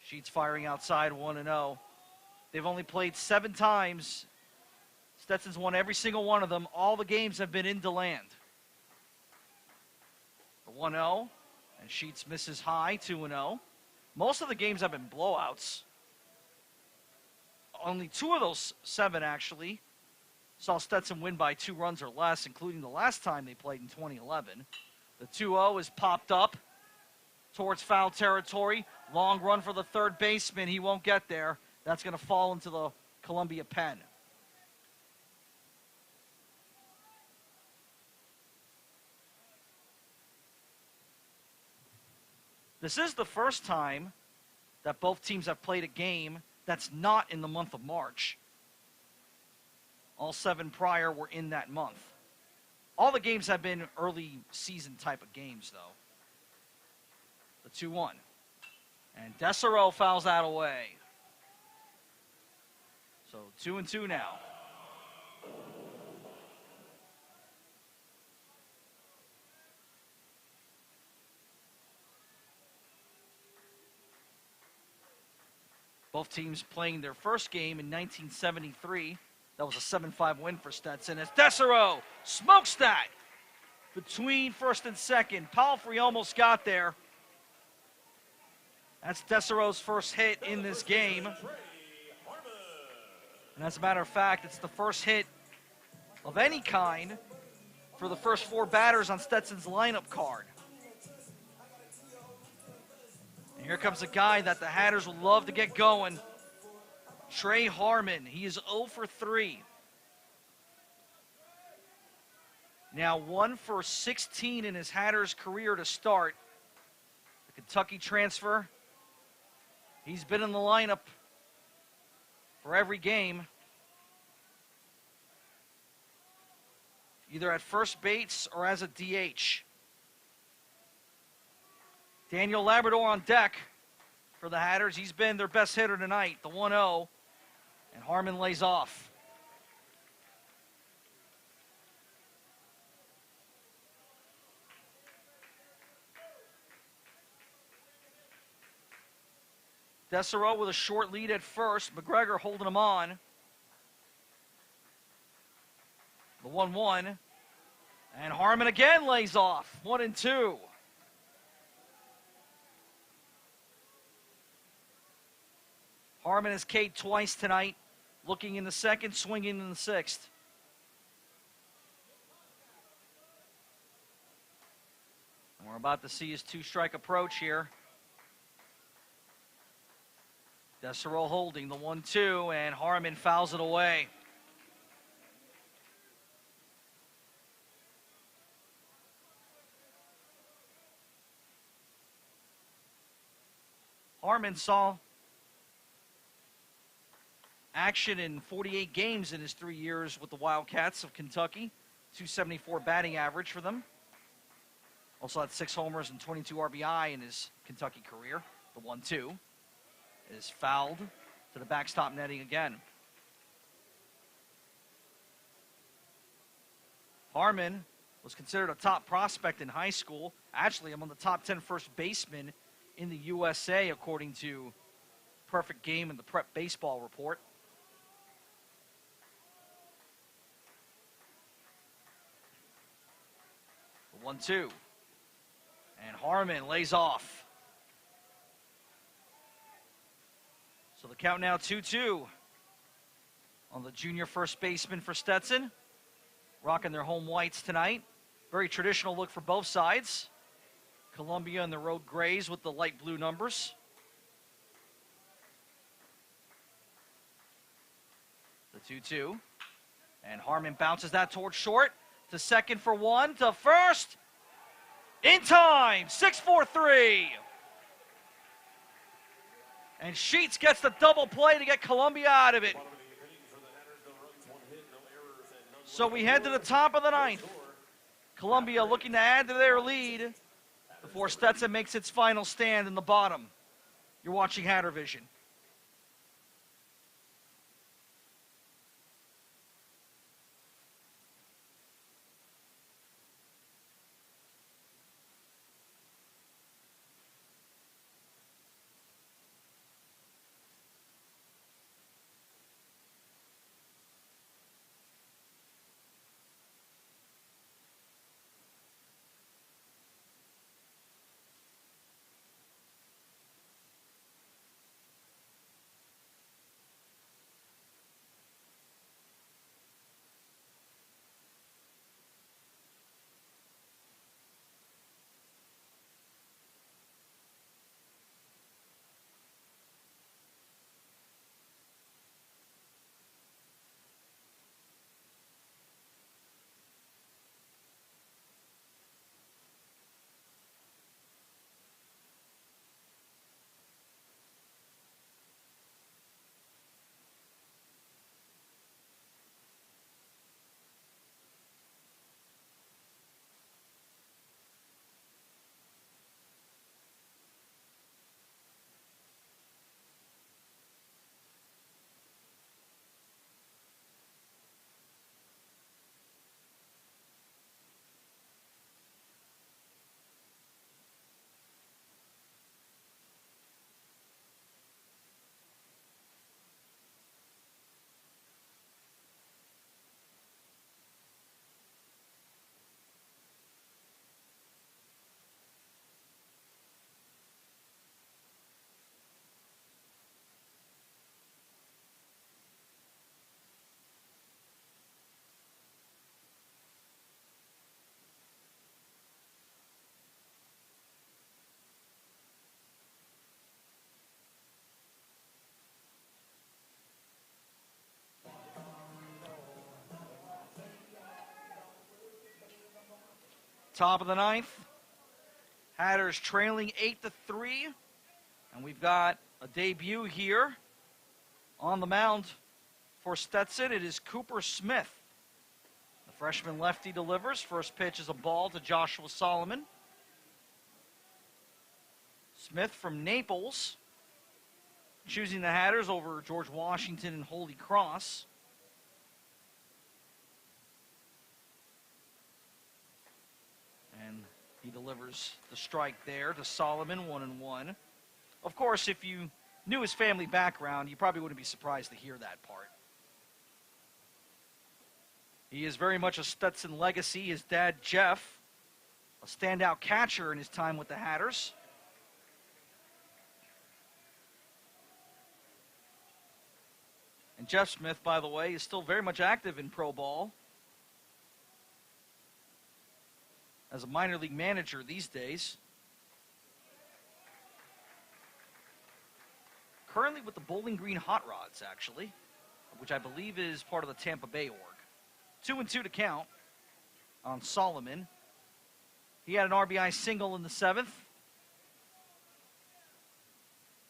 S1: Sheets firing outside, 1-0. They've only played 7 times. Stetson's won every single one of them. All the games have been in DeLand. The 1-0, and Sheets misses high, 2-0. Most of the games have been blowouts. Only 2 of those 7, actually, saw Stetson win by 2 runs or less, including the last time they played in 2011. The 2-0 is popped up towards foul territory. Long run for the third baseman. He won't get there. That's going to fall into the Columbia pen. This is the first time that both teams have played a game that's not in the month of March. All 7 prior were in that month. All the games have been early season type of games, though. The 2-1. And Desero fouls that away. So 2-2 now. Both teams playing their first game in 1973. That was a 7-5 win for Stetson. As Desero smokes that between first and second. Palfrey almost got there. That's Desero's first hit in this game. And as a matter of fact, it's the first hit of any kind for the first 4 batters on Stetson's lineup card. And here comes a guy that the Hatters would love to get going. Trey Harmon. He is 0 for 3. Now 1 for 16 in his Hatters career to start. The Kentucky transfer. He's been in the lineup for every game. Either at first base or as a DH. Daniel Labrador on deck for the Hatters. He's been their best hitter tonight, the 1-0. And Harmon lays off. Desero with a short lead at first. McGregor holding him on. The 1-1. And Harmon again lays off. 1-2. Harmon has K'd twice tonight. Looking in the second, swinging in the 6th. We're about to see his two-strike approach here. Dessereau holding the 1-2, and Harmon fouls it away. Harmon saw action in 48 games in his 3 years with the Wildcats of Kentucky. 274 batting average for them. Also had 6 homers and 22 RBI in his Kentucky career. The 1-2 is fouled to the backstop netting again. Harmon was considered a top prospect in high school. Actually, among the top 10 first basemen in the USA, according to Perfect Game and the Prep Baseball Report. The 1-2. And Harmon lays off. So the count now 2-2 on the junior first baseman for Stetson. Rocking their home whites tonight. Very traditional look for both sides. Columbia and the road grays with the light blue numbers. The 2-2. And Harmon bounces that towards short. To second for one. To first. In time. 6-4-3. And Sheets gets the double play to get Columbia out of it. So we head to the top of the ninth. Columbia looking to add to their lead before Stetson makes its final stand in the bottom. You're watching Hatter Vision. Top of the ninth. Hatters trailing 8-3. And we've got a debut here on the mound for Stetson. It is Cooper Smith. The freshman lefty delivers. First pitch is a ball to Joshua Solomon. Smith from Naples, choosing the Hatters over George Washington and Holy Cross. And he delivers the strike there to Solomon, 1-1. Of course, if you knew his family background, you probably wouldn't be surprised to hear that part. He is very much a Stetson legacy. His dad, Jeff, a standout catcher in his time with the Hatters. And Jeff Smith, by the way, is still very much active in pro ball. as a minor league manager these days. Currently with the Bowling Green Hot Rods, actually, which I believe is part of the Tampa Bay org. 2-2 to count on Solomon. He had an RBI single in the 7th.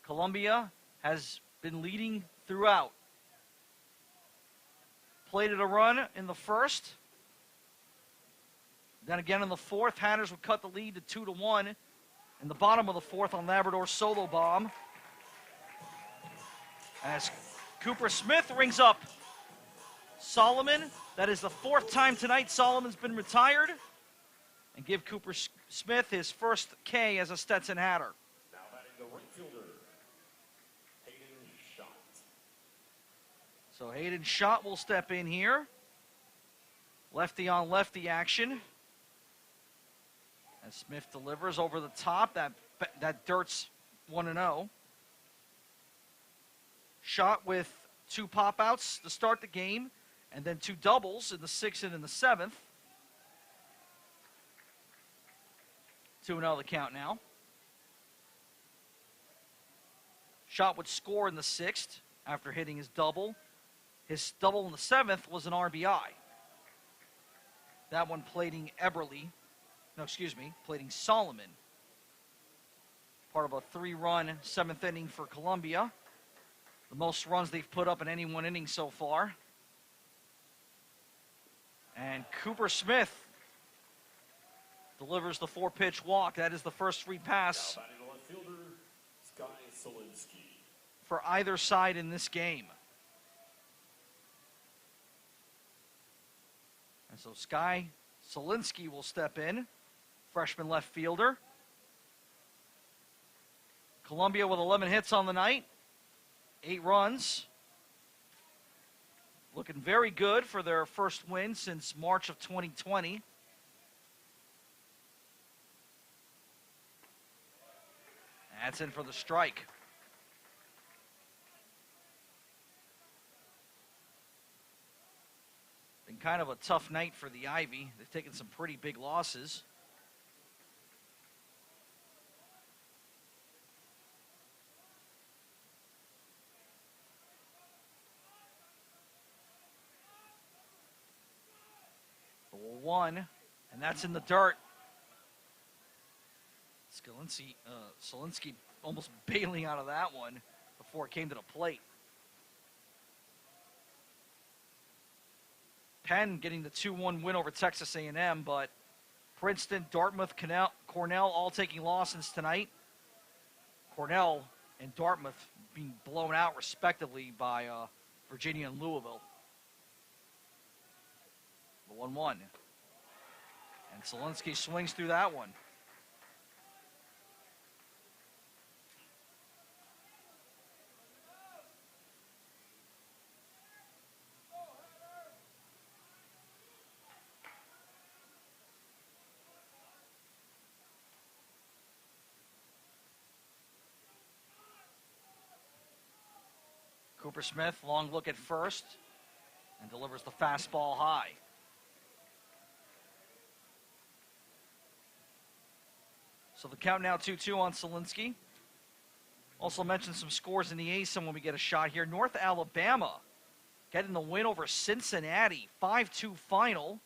S1: Columbia has been leading throughout. Plated a run in the 1st. Then again in the 4th, Hatters would cut the lead to 2-1 in the bottom of the 4th on Labrador's solo bomb. As Cooper Smith rings up Solomon. That is the 4th time tonight Solomon's been retired. And give Cooper Smith his first K as a Stetson Hatter.
S2: Now batting the right fielder, Hayden Schott.
S1: So Hayden Schott will step in here. Lefty on lefty action. As Smith delivers over the top. That dirt's 1-0. Schott with 2 pop-outs to start the game, and then 2 doubles in the 6th and in the 7th. 2-0 the count now. Schott would score in the 6th after hitting his double. His double in the 7th was an RBI. That one plating plating Solomon. Part of a 3-run 7th inning for Columbia. The most runs they've put up in any one inning so far. And Cooper Smith delivers the 4-pitch walk. That is the first free pass
S2: Now batting the left fielder, Sky Solinsky.
S1: for either side in this game. And so Sky Solinsky will step in, freshman left fielder. Columbia with 11 hits on the night, 8 runs. Looking very good for their first win since March of 2020. That's in for the strike. Been kind of a tough night for the Ivy. They've taken some pretty big losses. The 1, and that's in the dirt. Solinsky almost bailing out of that one before it came to the plate. Penn getting the 2-1 win over Texas A&M, but Princeton, Dartmouth, Cornell all taking losses tonight. Cornell and Dartmouth being blown out respectively by Virginia and Louisville. The 1-1. And Solinsky swings through that one. Cooper Smith, long look at first, and delivers the fastball high. So the count now 2-2 on Solinsky. Also mention some scores in the ASUN when we get a shot here. North Alabama getting the win over Cincinnati, 5-2 final.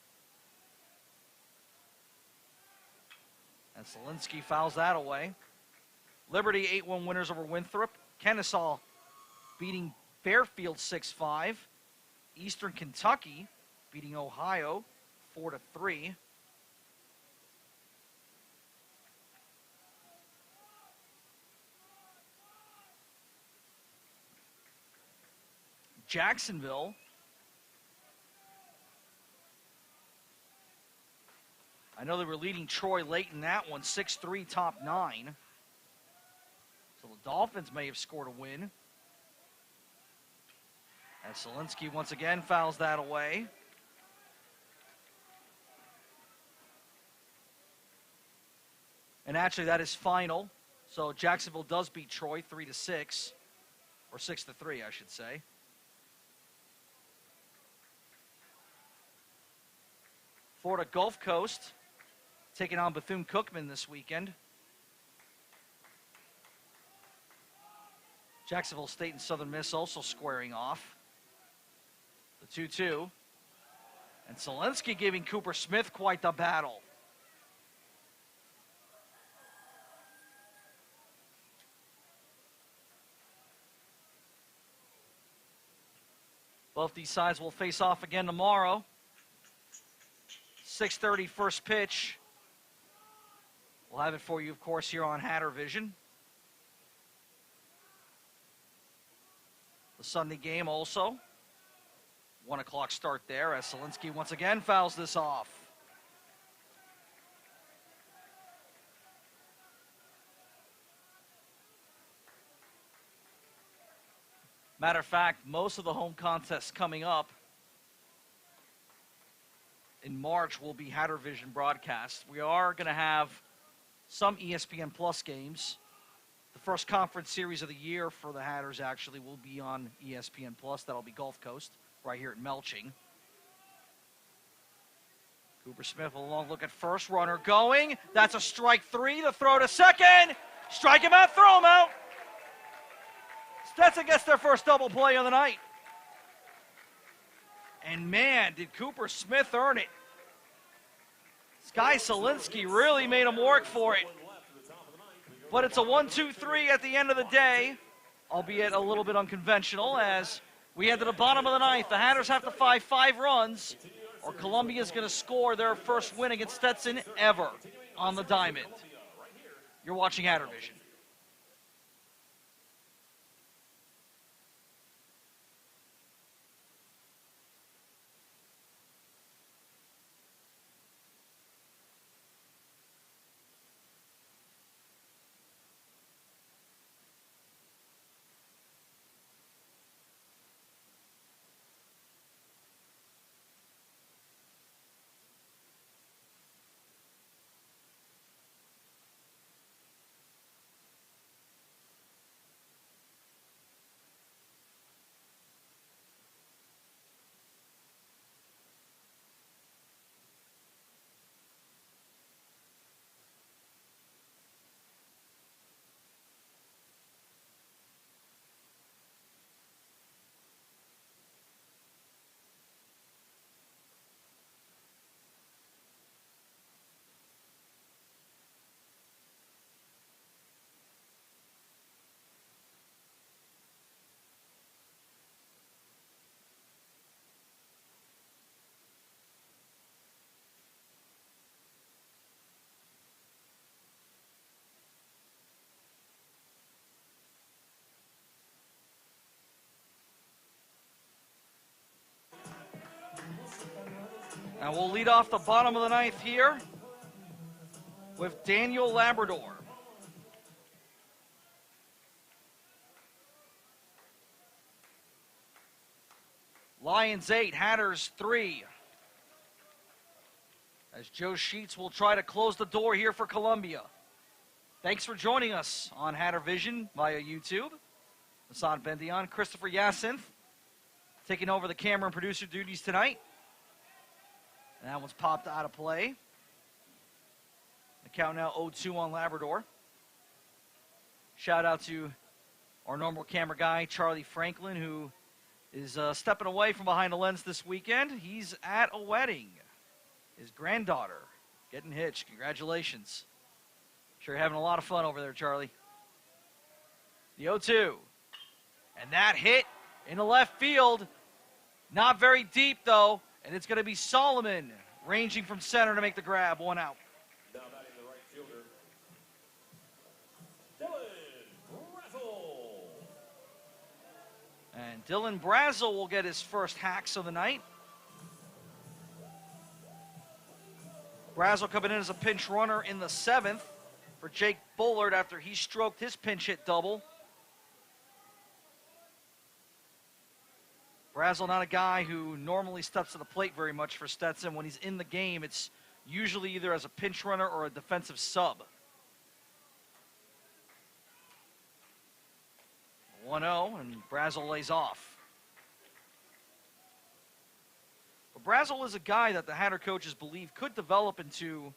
S1: And Solinsky fouls that away. Liberty 8-1 winners over Winthrop. Kennesaw beating Fairfield 6-5. Eastern Kentucky beating Ohio 4-3. Jacksonville I know they were leading Troy late in that one, 6-3 top 9. So the Dolphins may have scored a win. And Solinsky once again fouls that away. And actually that is final. So Jacksonville does beat Troy 3-6. Or 6-3, I should say. Florida Gulf Coast taking on Bethune-Cookman this weekend. Jacksonville State and Southern Miss also squaring off. The 2-2. And Selensky giving Cooper Smith quite the battle. Both these sides will face off again tomorrow. 6:30 first pitch. We'll have it for you, of course, here on Hatter Vision. The Sunday game also. 1 o'clock start there as Selensky once again fouls this off. Matter of fact, most of the home contests coming up in March will be Hatter Vision broadcasts. We are going to have some ESPN Plus games. The first conference series of the year for the Hatters actually will be on ESPN Plus. That'll be Gulf Coast, right here at Melching. Cooper Smith with a long look at first. Runner going. That's a strike 3 to throw to second. Strike him out, throw him out. Stetson gets their first double play of the night. And man, did Cooper Smith earn it. Sky Selensky really made him work for it. But it's a 1-2-3 at the end of the day, albeit a little bit unconventional as we head to the bottom of the ninth. The Hatters have to find 5 runs, or Columbia's going to score their first win against Stetson ever on the diamond. You're watching Hatter Vision. And we'll lead off the bottom of the ninth here with Daniel Labrador. Lions 8, Hatters 3. As Joe Sheets will try to close the door here for Columbia. Thanks for joining us on Hatter Vision via YouTube. Hassan Bendion, Christopher Yacinth taking over the camera and producer duties tonight. And that one's popped out of play. The count now 0-2 on Labrador. Shout out to our normal camera guy, Charlie Franklin, who is stepping away from behind the lens this weekend. He's at a wedding. His granddaughter getting hitched. Congratulations. Sure you're having a lot of fun over there, Charlie. The 0-2. And that hit in the left field. Not very deep, though. And it's going to be Solomon ranging from center to make the grab. 1 out.
S2: Now batting the right fielder, Dylan Brazel.
S1: And Dylan Brazel will get his first hacks of the night. Brazel coming in as a pinch runner in the 7th for Jake Bullard after he stroked his pinch hit double. Brazel not a guy who normally steps to the plate very much for Stetson. When he's in the game, it's usually either as a pinch runner or a defensive sub. 1-0, and Brazel lays off. But Brazel is a guy that the Hatter coaches believe could develop into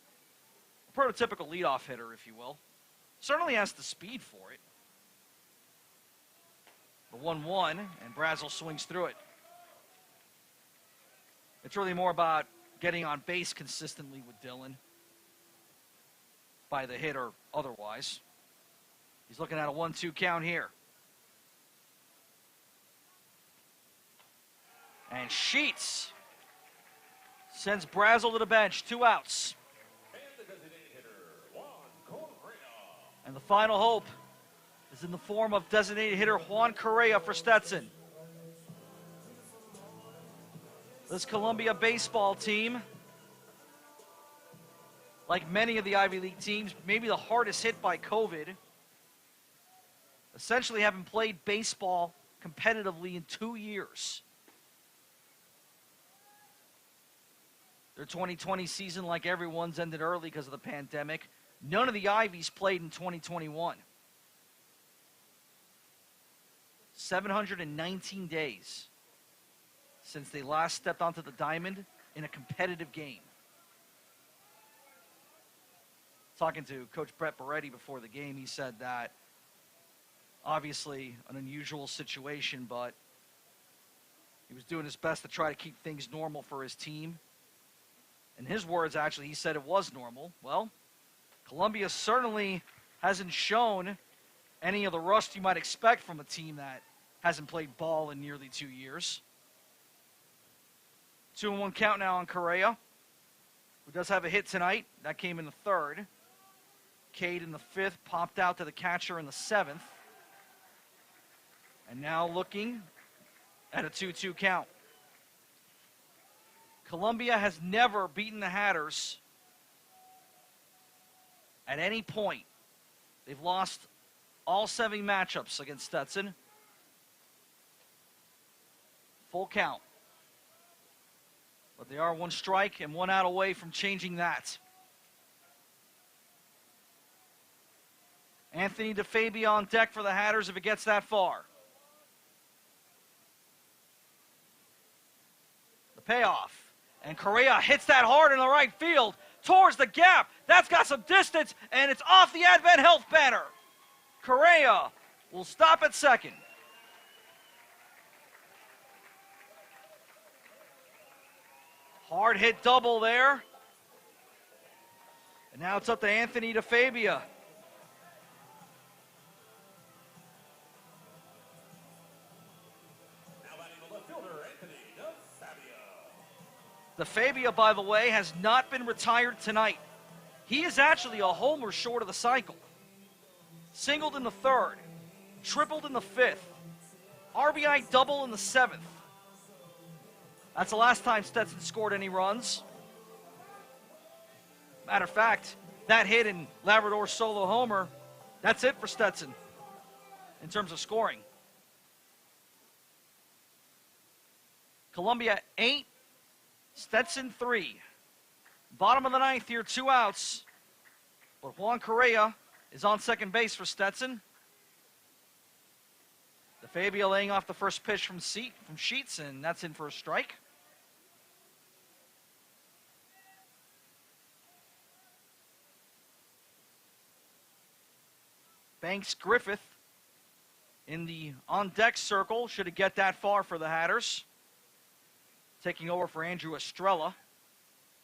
S1: prototypical leadoff hitter, if you will. Certainly has the speed for it. The 1-1, and Brazel swings through it. It's really more about getting on base consistently with Dylan, by the hit or otherwise. He's looking at a 1-2 count here. And Sheets sends Brazel to the bench. 2 outs.
S2: And the designated hitter, Juan Correa.
S1: And the final hope is in the form of designated hitter Juan Correa for Stetson. This Columbia baseball team, like many of the Ivy League teams, maybe the hardest hit by COVID, essentially haven't played baseball competitively in 2 years. Their 2020 season, like everyone's, ended early because of the pandemic. None of the Ivies played in 2021. 719 days since they last stepped onto the diamond in a competitive game. Talking to Coach Brett Beretti before the game, he said that obviously an unusual situation, but he was doing his best to try to keep things normal for his team. In his words, actually, he said it was normal. Well, Columbia certainly hasn't shown any of the rust you might expect from a team that hasn't played ball in nearly 2 years. 2-1 count now on Correa, who does have a hit tonight. That came in the 3rd. Cade in the 5th, popped out to the catcher in the 7th. And now looking at a 2-2 count. Columbia has never beaten the Hatters at any point. They've lost all 7 matchups against Stetson. Full count. But they are 1 strike and 1 out away from changing that. Anthony DeFabio on deck for the Hatters if it gets that far. The payoff. And Correa hits that hard in the right field towards the gap. That's got some distance, and it's off the Advent Health banner. Correa will stop at second. Hard hit double there. And now it's up to Anthony DeFabio. DeFabio, by the way, has not been retired tonight. He is actually a homer short of the cycle. Singled in the 3rd, tripled in the 5th, RBI double in the 7th. That's the last time Stetson scored any runs. Matter of fact, that hit in Labrador's solo homer, that's it for Stetson in terms of scoring. Columbia 8, Stetson 3. Bottom of the 9th here, 2 outs. But Juan Correa is on second base for Stetson. DeFabio laying off the first pitch from Sheets, and that's in for a strike. Banks Griffith in the on-deck circle. Should it get that far for the Hatters. Taking over for Andrew Estrella.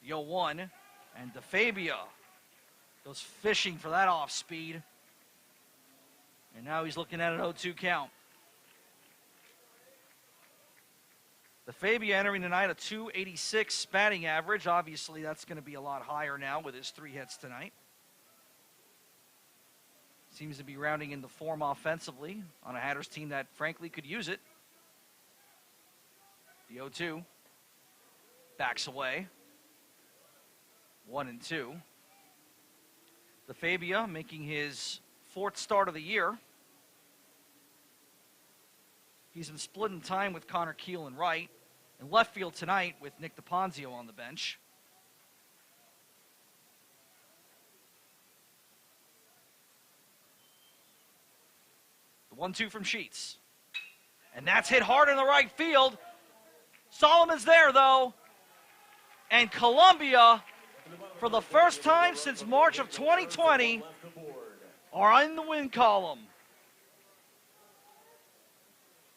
S1: The 0-1. And DeFabio goes fishing for that off speed. And now he's looking at an 0-2 count. DeFabio entering tonight a .286 batting average. Obviously, that's going to be a lot higher now with his 3 hits tonight. Seems to be rounding into form offensively on a Hatters team that, frankly, could use it. The 0-2. Backs away. 1-2. DeFabio making his 4th start of the year. He's been splitting time with Connor Keel in right. In left field tonight with Nick DePonzio on the bench. The 1-2 from Sheets. And that's hit hard in the right field. Solomon's there, though. And Columbia, for the first time since March of 2020, are in the win column.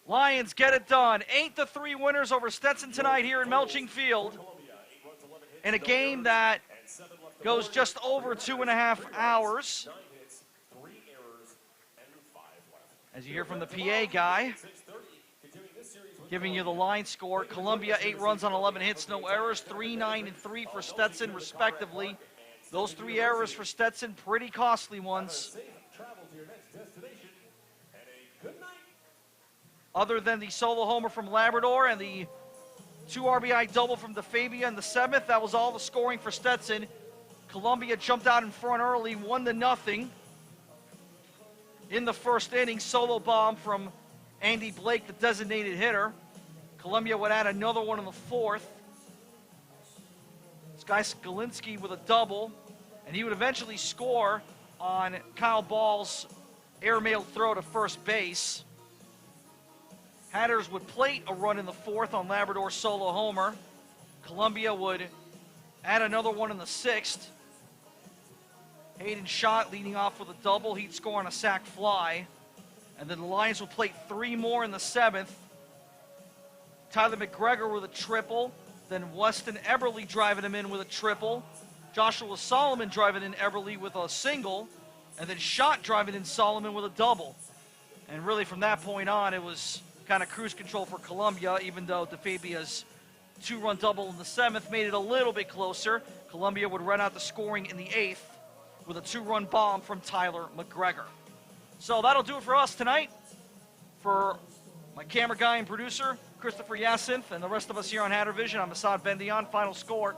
S1: Lions get it done. 8-3 winners over Stetson tonight here in Melching Field, in a game that goes just over 2.5 hours. As you hear from the PA guy, giving you the line score. Columbia, 8 runs on 11 hits, no errors, 3, 9, and 3 for Stetson, respectively. Those 3 errors for Stetson, pretty costly ones. Other than the solo homer from Labrador and the 2 RBI double from DeFabia in the 7th, that was all the scoring for Stetson. Columbia jumped out in front early, 1-0. In the first inning, solo bomb from Andy Blake, the designated hitter. Columbia would add another one in the 4th. This guy Skalinski with a double, and he would eventually score on Kyle Ball's airmail throw to first base. Hatters would plate a run in the 4th on Labrador's solo homer. Columbia would add another one in the 6th. Hayden Schott leading off with a double. He'd score on a sac fly. And then the Lions would plate 3 more in the 7th. Tyler McGregor with a triple. Then Weston Eberle driving him in with a triple. Joshua Solomon driving in Eberle with a single. And then Schott driving in Solomon with a double. And really from that point on, it was kind of cruise control for Columbia, even though DeFabia's 2-run double in the 7th made it a little bit closer. Columbia would run out the scoring in the 8th with a 2-run bomb from Tyler McGregor. So that'll do it for us tonight. For my camera guy and producer, Christopher Yacinth, and the rest of us here on Hatter Vision, I'm Assad Bendion. Final score,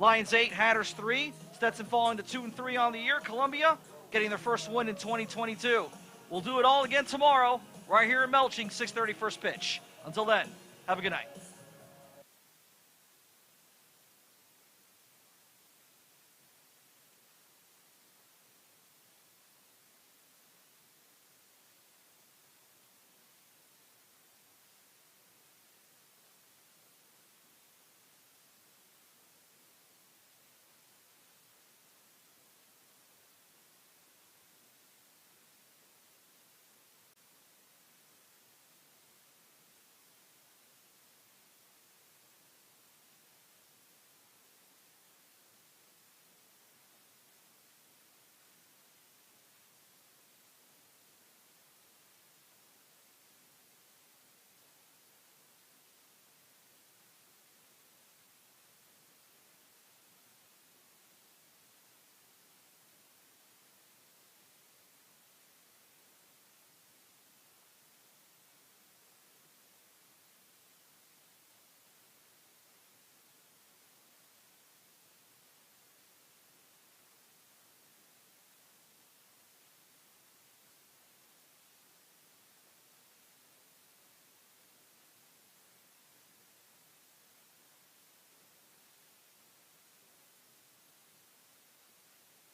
S1: Lions 8, Hatters 3. Stetson falling to 2-3 on the year. Columbia getting their first win in 2022. We'll do it all again tomorrow, right here in Melching, 6:30 first pitch. Until then, have a good night.